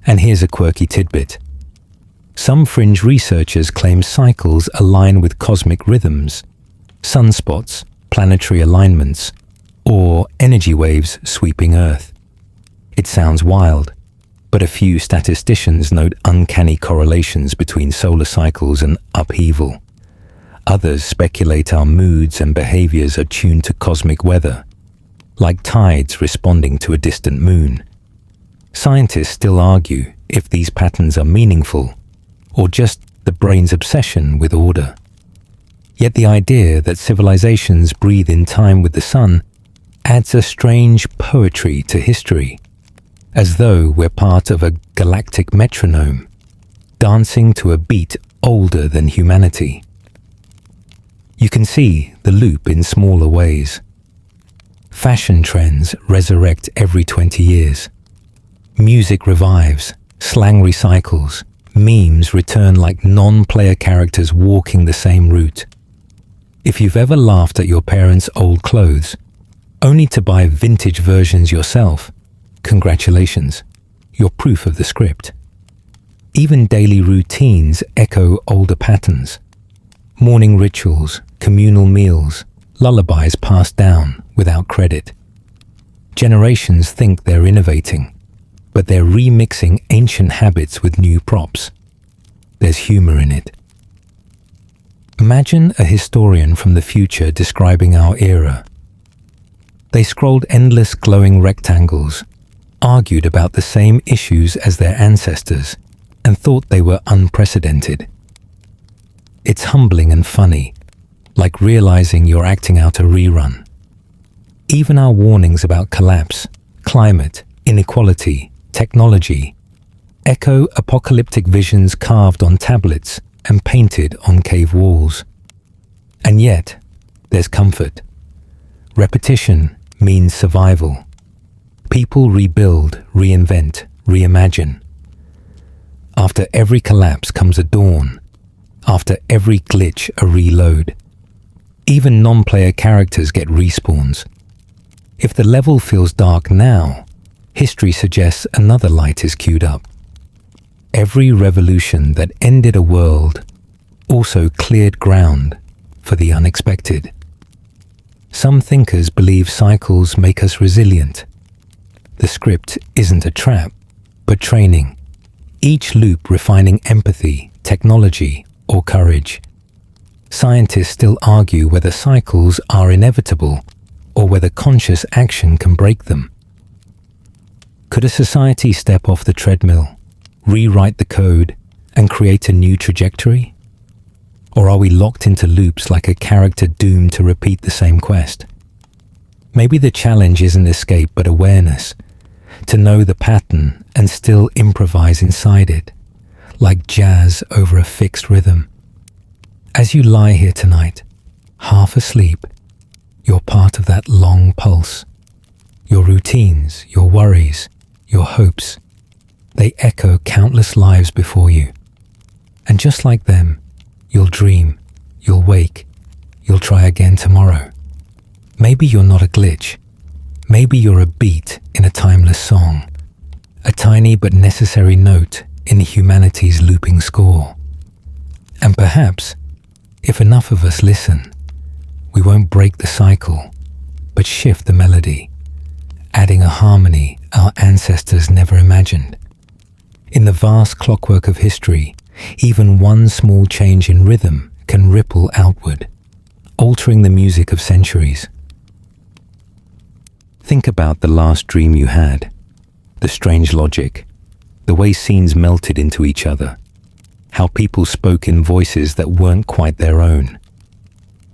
And here's a quirky tidbit. Some fringe researchers claim cycles align with cosmic rhythms, sunspots, planetary alignments, or energy waves sweeping Earth. It sounds wild, but a few statisticians note uncanny correlations between solar cycles and upheaval. Others speculate our moods and behaviors are tuned to cosmic weather, like tides responding to a distant moon. Scientists still argue if these patterns are meaningful or just the brain's obsession with order. Yet the idea that civilizations breathe in time with the sun adds a strange poetry to history, as though we're part of a galactic metronome, dancing to a beat older than humanity. You can see the loop in smaller ways. Fashion trends resurrect every 20 years. Music revives, slang recycles, memes return like non-player characters walking the same route. If you've ever laughed at your parents' old clothes, only to buy vintage versions yourself, congratulations, you're proof of the script. Even daily routines echo older patterns. Morning rituals, communal meals, lullabies passed down without credit. Generations think they're innovating, but they're remixing ancient habits with new props. There's humor in it. Imagine a historian from the future describing our era. They scrolled endless glowing rectangles, argued about the same issues as their ancestors, and thought they were unprecedented. It's humbling and funny, like realizing you're acting out a rerun. Even our warnings about collapse, climate, inequality, technology, echo apocalyptic visions carved on tablets and painted on cave walls. And yet, there's comfort. Repetition means survival. People rebuild, reinvent, reimagine. After every collapse comes a dawn. After every glitch, a reload. Even non-player characters get respawns. If the level feels dark now, history suggests another light is queued up. Every revolution that ended a world also cleared ground for the unexpected. Some thinkers believe cycles make us resilient. The script isn't a trap, but training, each loop refining empathy, technology, or courage. Scientists still argue whether cycles are inevitable or whether conscious action can break them. Could a society step off the treadmill, rewrite the code, and create a new trajectory? Or are we locked into loops like a character doomed to repeat the same quest? Maybe the challenge isn't escape but awareness, to know the pattern and still improvise inside it, like jazz over a fixed rhythm. As you lie here tonight, half asleep, you're part of that long pulse. Your routines, your worries, your hopes, they echo countless lives before you. And just like them, you'll dream, you'll wake, you'll try again tomorrow. Maybe you're not a glitch. Maybe you're a beat in a timeless song, a tiny but necessary note in humanity's looping score. And perhaps, if enough of us listen, we won't break the cycle, but shift the melody, adding a harmony our ancestors never imagined. In the vast clockwork of history, even one small change in rhythm can ripple outward, altering the music of centuries. Think about the last dream you had, the strange logic, the way scenes melted into each other, how people spoke in voices that weren't quite their own.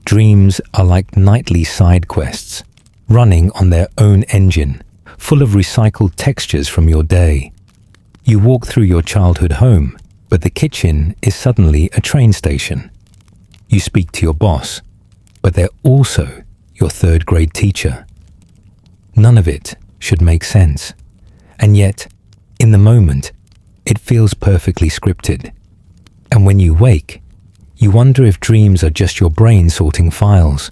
Dreams are like nightly side quests, running on their own engine, full of recycled textures from your day. You walk through your childhood home, but the kitchen is suddenly a train station. You speak to your boss, but they're also your third-grade teacher. None of it should make sense. And yet, in the moment, it feels perfectly scripted. And when you wake, you wonder if dreams are just your brain sorting files,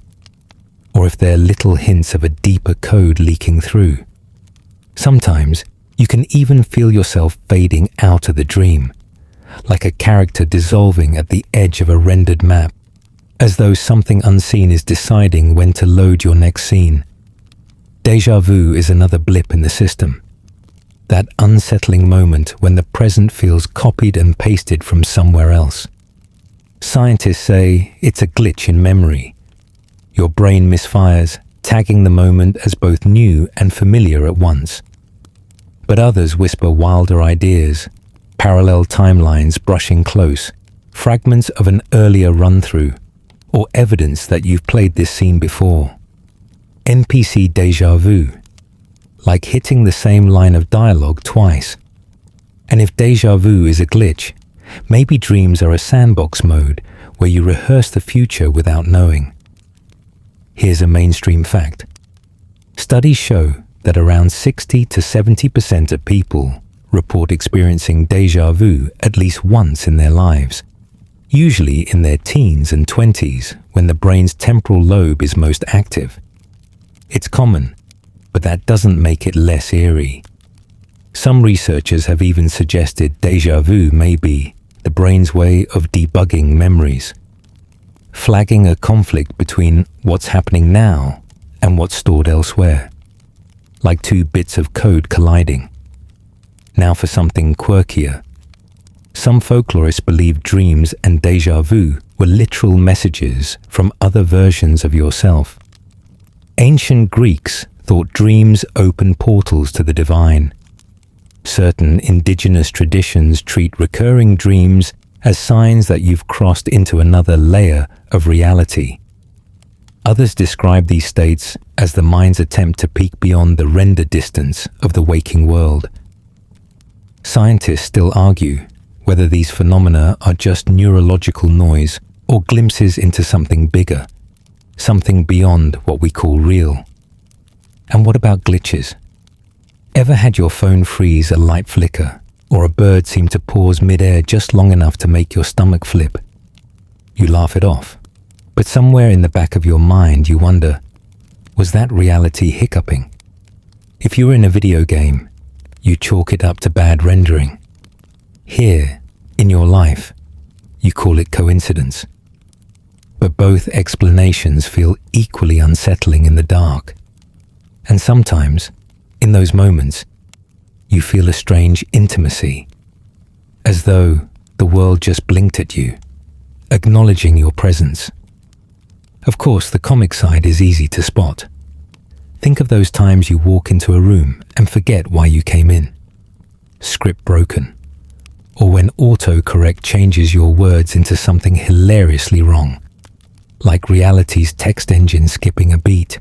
or if they're little hints of a deeper code leaking through. Sometimes, you can even feel yourself fading out of the dream, like a character dissolving at the edge of a rendered map, as though something unseen is deciding when to load your next scene. Déjà vu is another blip in the system. That unsettling moment when the present feels copied and pasted from somewhere else. Scientists say it's a glitch in memory. Your brain misfires, tagging the moment as both new and familiar at once. But others whisper wilder ideas, parallel timelines brushing close, fragments of an earlier run-through, or evidence that you've played this scene before. NPC déjà vu, like hitting the same line of dialogue twice. And if déjà vu is a glitch, maybe dreams are a sandbox mode where you rehearse the future without knowing. Here's a mainstream fact. Studies show that around 60 to 70% of people report experiencing déjà vu at least once in their lives, usually in their teens and 20s when the brain's temporal lobe is most active. It's common, but that doesn't make it less eerie. Some researchers have even suggested déjà vu may be the brain's way of debugging memories, flagging a conflict between what's happening now and what's stored elsewhere, like two bits of code colliding. Now for something quirkier. Some folklorists believe dreams and déjà vu were literal messages from other versions of yourself. Ancient Greeks thought dreams open portals to the divine. Certain indigenous traditions treat recurring dreams as signs that you've crossed into another layer of reality. Others describe these states as the mind's attempt to peek beyond the render distance of the waking world. Scientists still argue whether these phenomena are just neurological noise or glimpses into something bigger, something beyond what we call real. And what about glitches? Ever had your phone freeze, a light flicker, or a bird seem to pause mid-air just long enough to make your stomach flip? You laugh it off, but somewhere in the back of your mind you wonder, was that reality hiccuping? If you were in a video game, you chalk it up to bad rendering. Here, in your life, you call it coincidence. But both explanations feel equally unsettling in the dark. And sometimes, in those moments, you feel a strange intimacy, as though the world just blinked at you, acknowledging your presence. Of course, the comic side is easy to spot. Think of those times you walk into a room and forget why you came in. Script broken. Or when autocorrect changes your words into something hilariously wrong, like reality's text engine skipping a beat.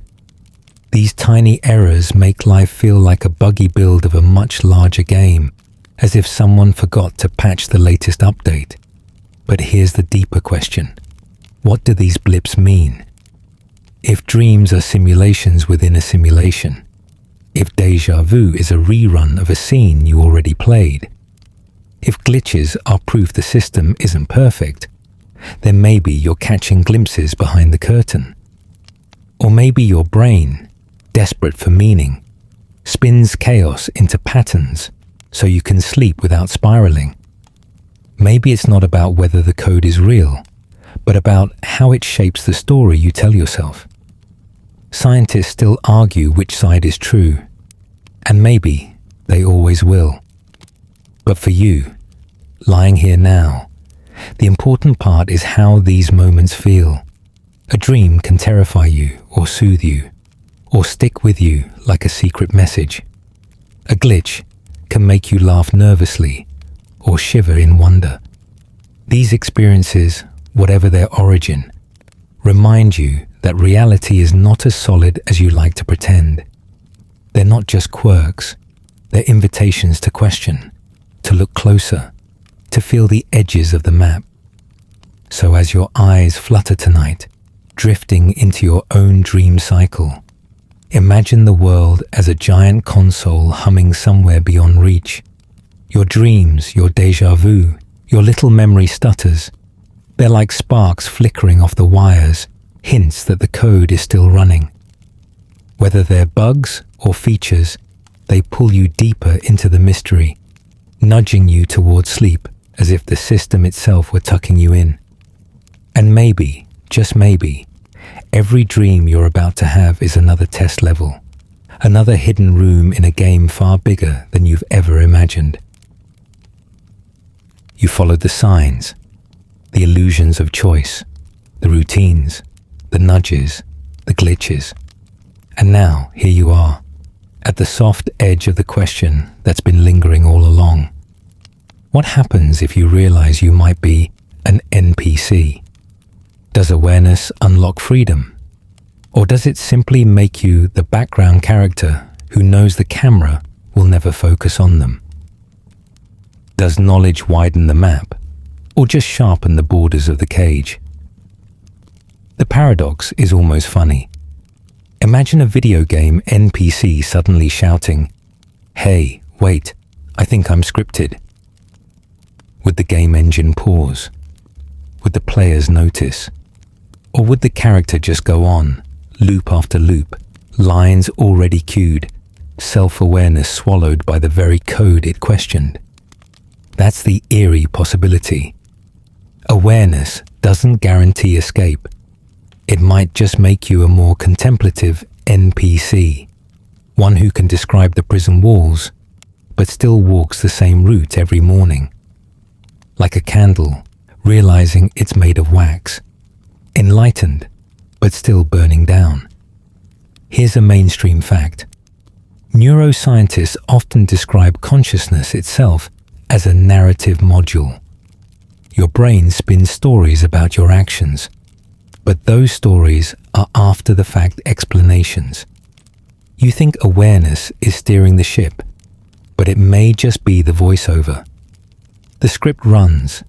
These tiny errors make life feel like a buggy build of a much larger game, as if someone forgot to patch the latest update. But here's the deeper question. What do these blips mean? If dreams are simulations within a simulation, if déjà vu is a rerun of a scene you already played, if glitches are proof the system isn't perfect, then maybe you're catching glimpses behind the curtain. Or maybe your brain, desperate for meaning, spins chaos into patterns so you can sleep without spiraling. Maybe it's not about whether the code is real, but about how it shapes the story you tell yourself. Scientists still argue which side is true, and maybe they always will. But for you, lying here now, the important part is how these moments feel. A dream can terrify you or soothe you, or stick with you like a secret message. A glitch can make you laugh nervously or shiver in wonder. These experiences, whatever their origin, remind you that reality is not as solid as you like to pretend. They're not just quirks, they're invitations to question, to look closer, to feel the edges of the map. So as your eyes flutter tonight, drifting into your own dream cycle, Imagine the world as a giant console humming somewhere beyond reach. Your dreams, your déjà vu, your little memory stutters. They're like sparks flickering off the wires, hints that the code is still running. Whether they're bugs or features, they pull you deeper into the mystery, nudging you towards sleep as if the system itself were tucking you in. And maybe, just maybe, every dream you're about to have is another test level, another hidden room in a game far bigger than you've ever imagined. You followed the signs, the illusions of choice, the routines, the nudges, the glitches. And now, here you are, at the soft edge of the question that's been lingering all along. What happens if you realize you might be an NPC? Does awareness unlock freedom? Or does it simply make you the background character who knows the camera will never focus on them? Does knowledge widen the map, or just sharpen the borders of the cage? The paradox is almost funny. Imagine a video game NPC suddenly shouting, "Hey, wait, I think I'm scripted." Would the game engine pause? Would the players notice? Or would the character just go on, loop after loop, lines already cued, self-awareness swallowed by the very code it questioned? That's the eerie possibility. Awareness doesn't guarantee escape. It might just make you a more contemplative NPC, one who can describe the prison walls, but still walks the same route every morning. Like a candle, realizing it's made of wax, enlightened, but still burning down. Here's a mainstream fact. Neuroscientists often describe consciousness itself as a narrative module. Your brain spins stories about your actions, but those stories are after-the-fact explanations. You think awareness is steering the ship, but it may just be the voiceover. The script runs,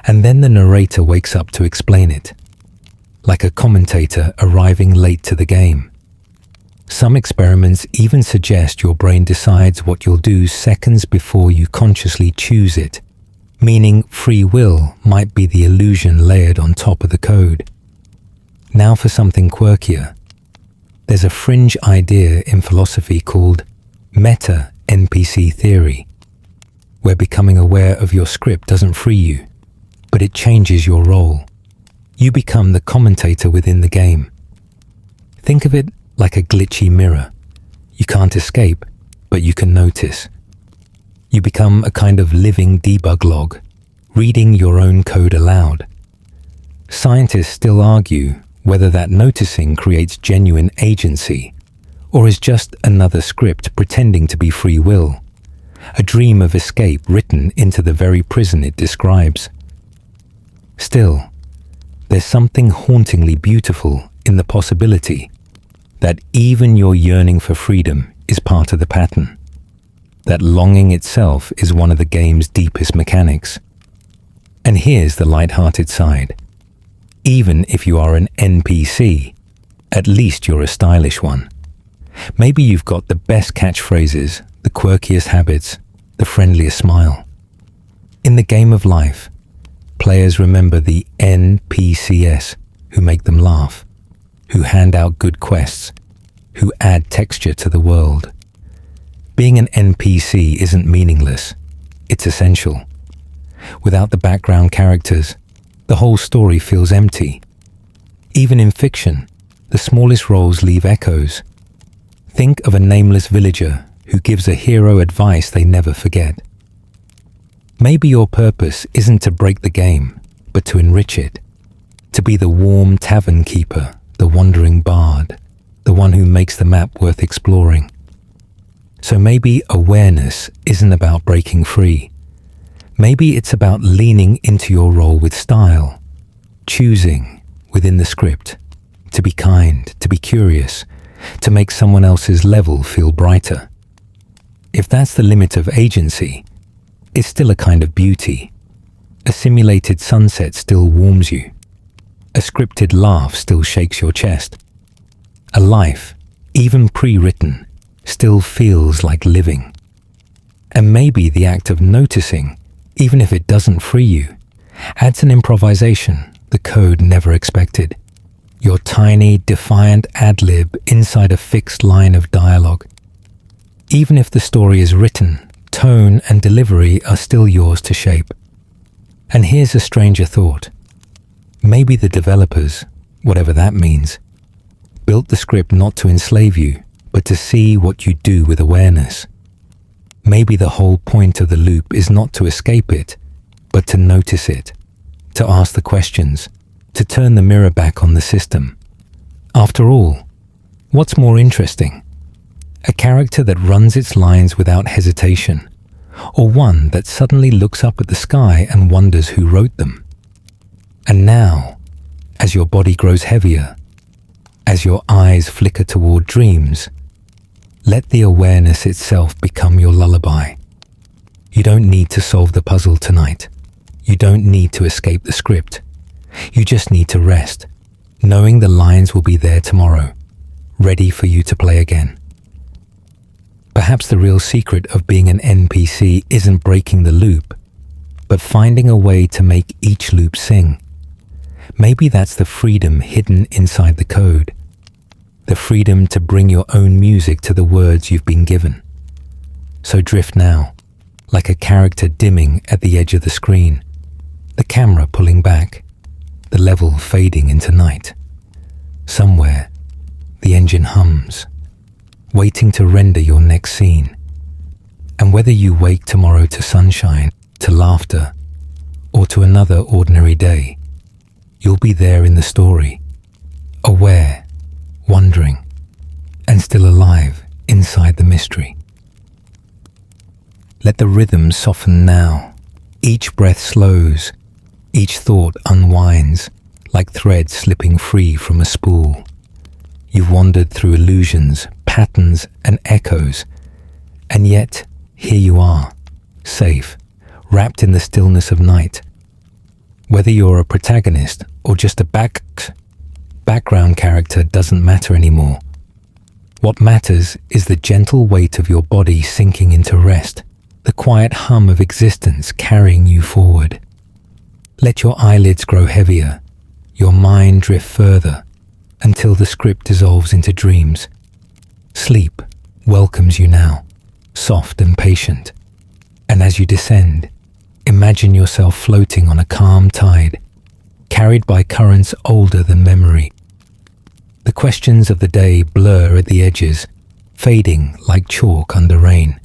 and then the narrator wakes up to explain it, like a commentator arriving late to the game. Some experiments even suggest your brain decides what you'll do seconds before you consciously choose it, meaning free will might be the illusion layered on top of the code. Now for something quirkier. There's a fringe idea in philosophy called meta-NPC theory, where becoming aware of your script doesn't free you, but it changes your role. You become the commentator within the game. Think of it like a glitchy mirror. You can't escape, but you can notice. You become a kind of living debug log, reading your own code aloud. Scientists still argue whether that noticing creates genuine agency, or is just another script pretending to be free will, a dream of escape written into the very prison it describes. Still, there's something hauntingly beautiful in the possibility that even your yearning for freedom is part of the pattern, that longing itself is one of the game's deepest mechanics. And here's the light-hearted side. Even if you are an NPC, at least you're a stylish one. Maybe you've got the best catchphrases, the quirkiest habits, the friendliest smile. In the game of life, players remember the NPCs who make them laugh, who hand out good quests, who add texture to the world. Being an NPC isn't meaningless, it's essential. Without the background characters, the whole story feels empty. Even in fiction, the smallest roles leave echoes. Think of a nameless villager who gives a hero advice they never forget. Maybe your purpose isn't to break the game, but to enrich it. To be the warm tavern keeper, the wandering bard, the one who makes the map worth exploring. So maybe awareness isn't about breaking free. Maybe it's about leaning into your role with style, choosing within the script to be kind, to be curious, to make someone else's level feel brighter. If that's the limit of agency, it's still a kind of beauty. A simulated sunset still warms you. A scripted laugh still shakes your chest. A life, even pre-written, still feels like living. And maybe the act of noticing, even if it doesn't free you, adds an improvisation the code never expected. Your tiny, defiant ad-lib inside a fixed line of dialogue. Even if the story is written, tone and delivery are still yours to shape. And here's a stranger thought. Maybe the developers, whatever that means, built the script not to enslave you, but to see what you do with awareness. Maybe the whole point of the loop is not to escape it, but to notice it, to ask the questions, to turn the mirror back on the system. After all, what's more interesting? A character that runs its lines without hesitation, or one that suddenly looks up at the sky and wonders who wrote them? And now, as your body grows heavier, as your eyes flicker toward dreams, let the awareness itself become your lullaby. You don't need to solve the puzzle tonight. You don't need to escape the script. You just need to rest, knowing the lines will be there tomorrow, ready for you to play again. Perhaps the real secret of being an NPC isn't breaking the loop, but finding a way to make each loop sing. Maybe that's the freedom hidden inside the code. The freedom to bring your own music to the words you've been given. So drift now, like a character dimming at the edge of the screen, the camera pulling back, the level fading into night. Somewhere, the engine hums, waiting to render your next scene. And whether you wake tomorrow to sunshine, to laughter, or to another ordinary day, you'll be there in the story, aware, wondering, and still alive inside the mystery. Let the rhythm soften now. Each breath slows, each thought unwinds, like thread slipping free from a spool. You've wandered through illusions, patterns, and echoes, and yet here you are, safe, wrapped in the stillness of night. Whether you're a protagonist or just a background character doesn't matter anymore. What matters is the gentle weight of your body sinking into rest, the quiet hum of existence carrying you forward. Let your eyelids grow heavier, your mind drift further, until the script dissolves into dreams. Sleep welcomes you now, soft and patient. And as you descend, imagine yourself floating on a calm tide, carried by currents older than memory. The questions of the day blur at the edges, fading like chalk under rain.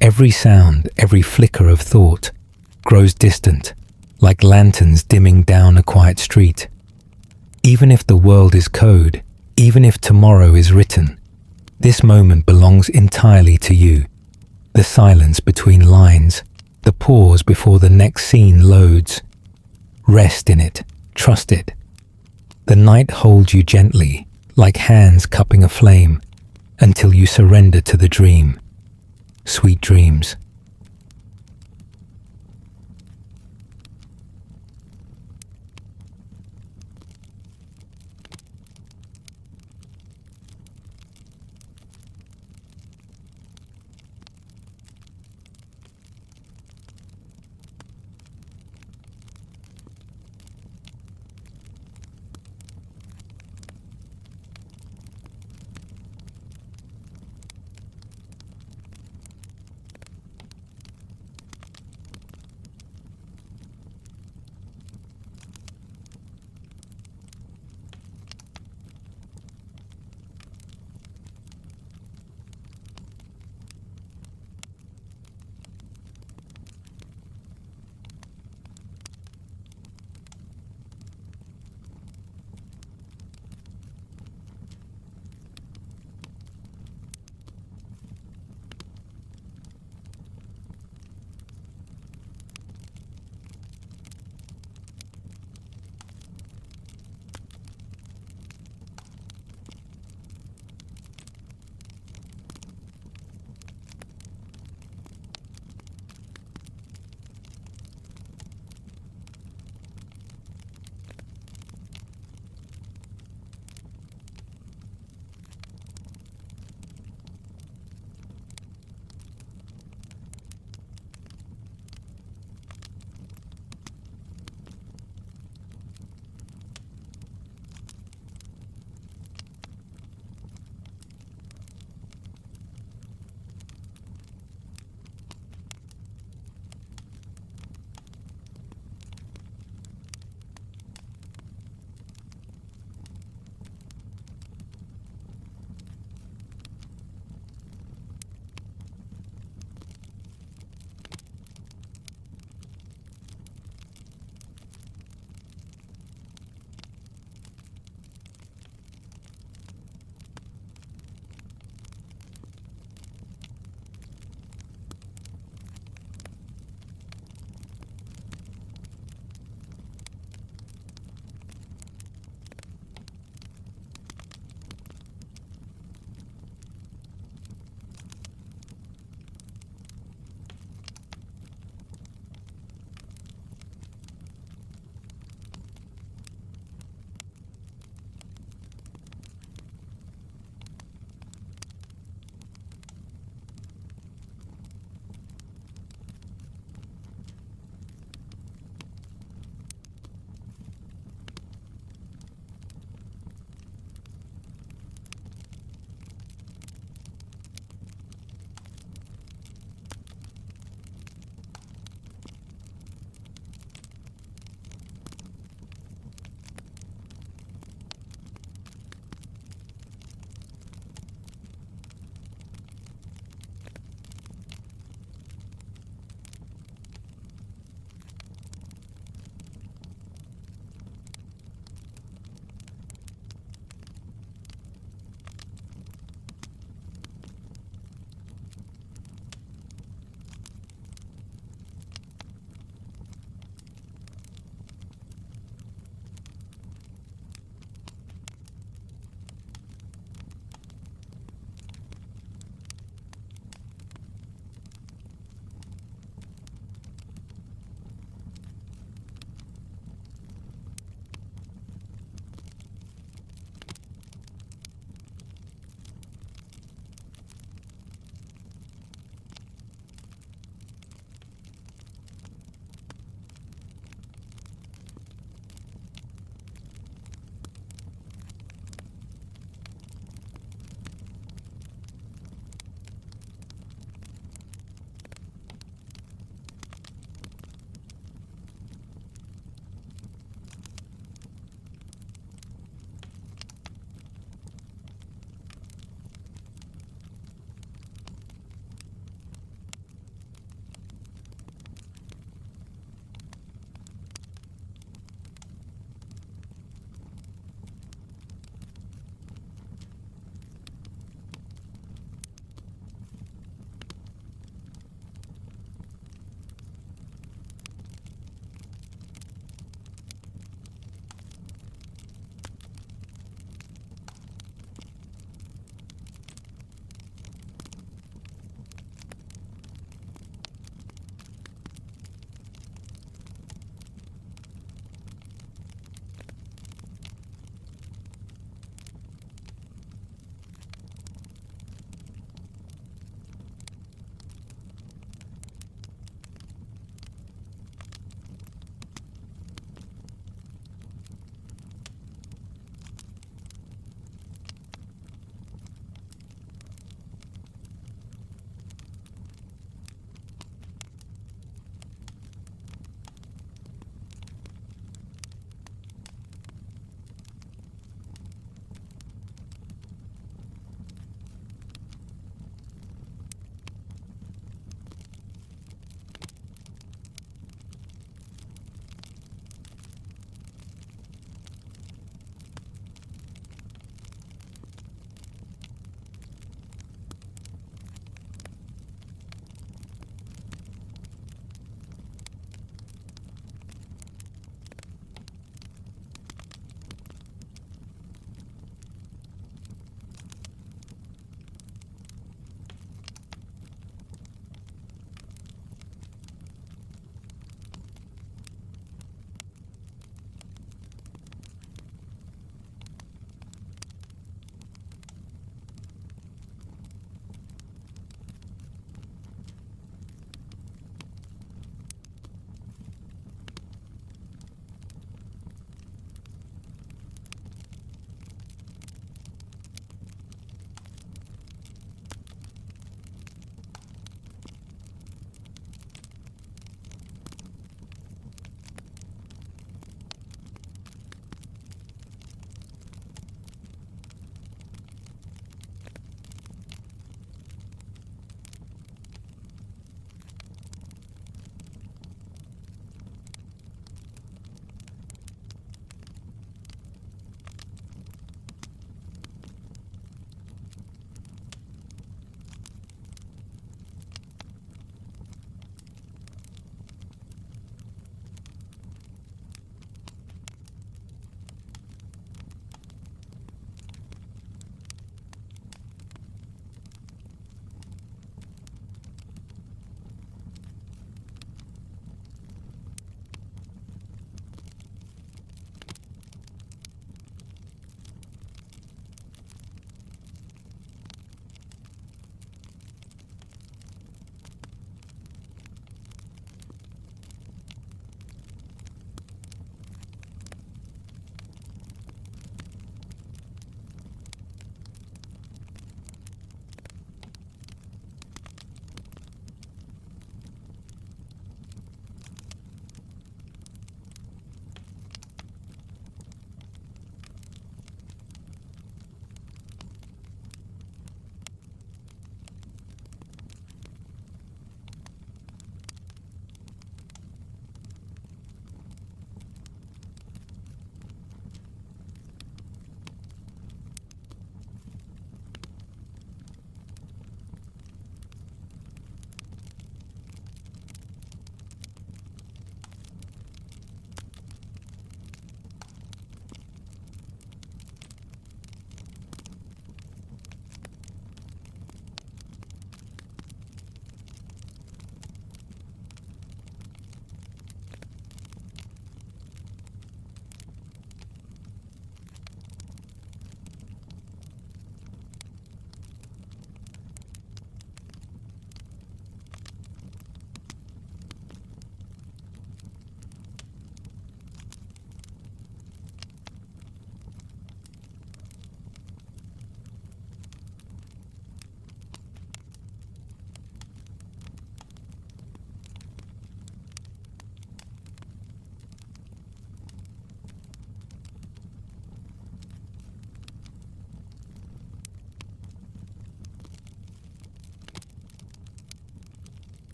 Every sound, every flicker of thought grows distant, like lanterns dimming down a quiet street. Even if the world is code, even if tomorrow is written, this moment belongs entirely to you. The silence between lines, the pause before the next scene loads. Rest in it, trust it. The night holds you gently, like hands cupping a flame, until you surrender to the dream. Sweet dreams.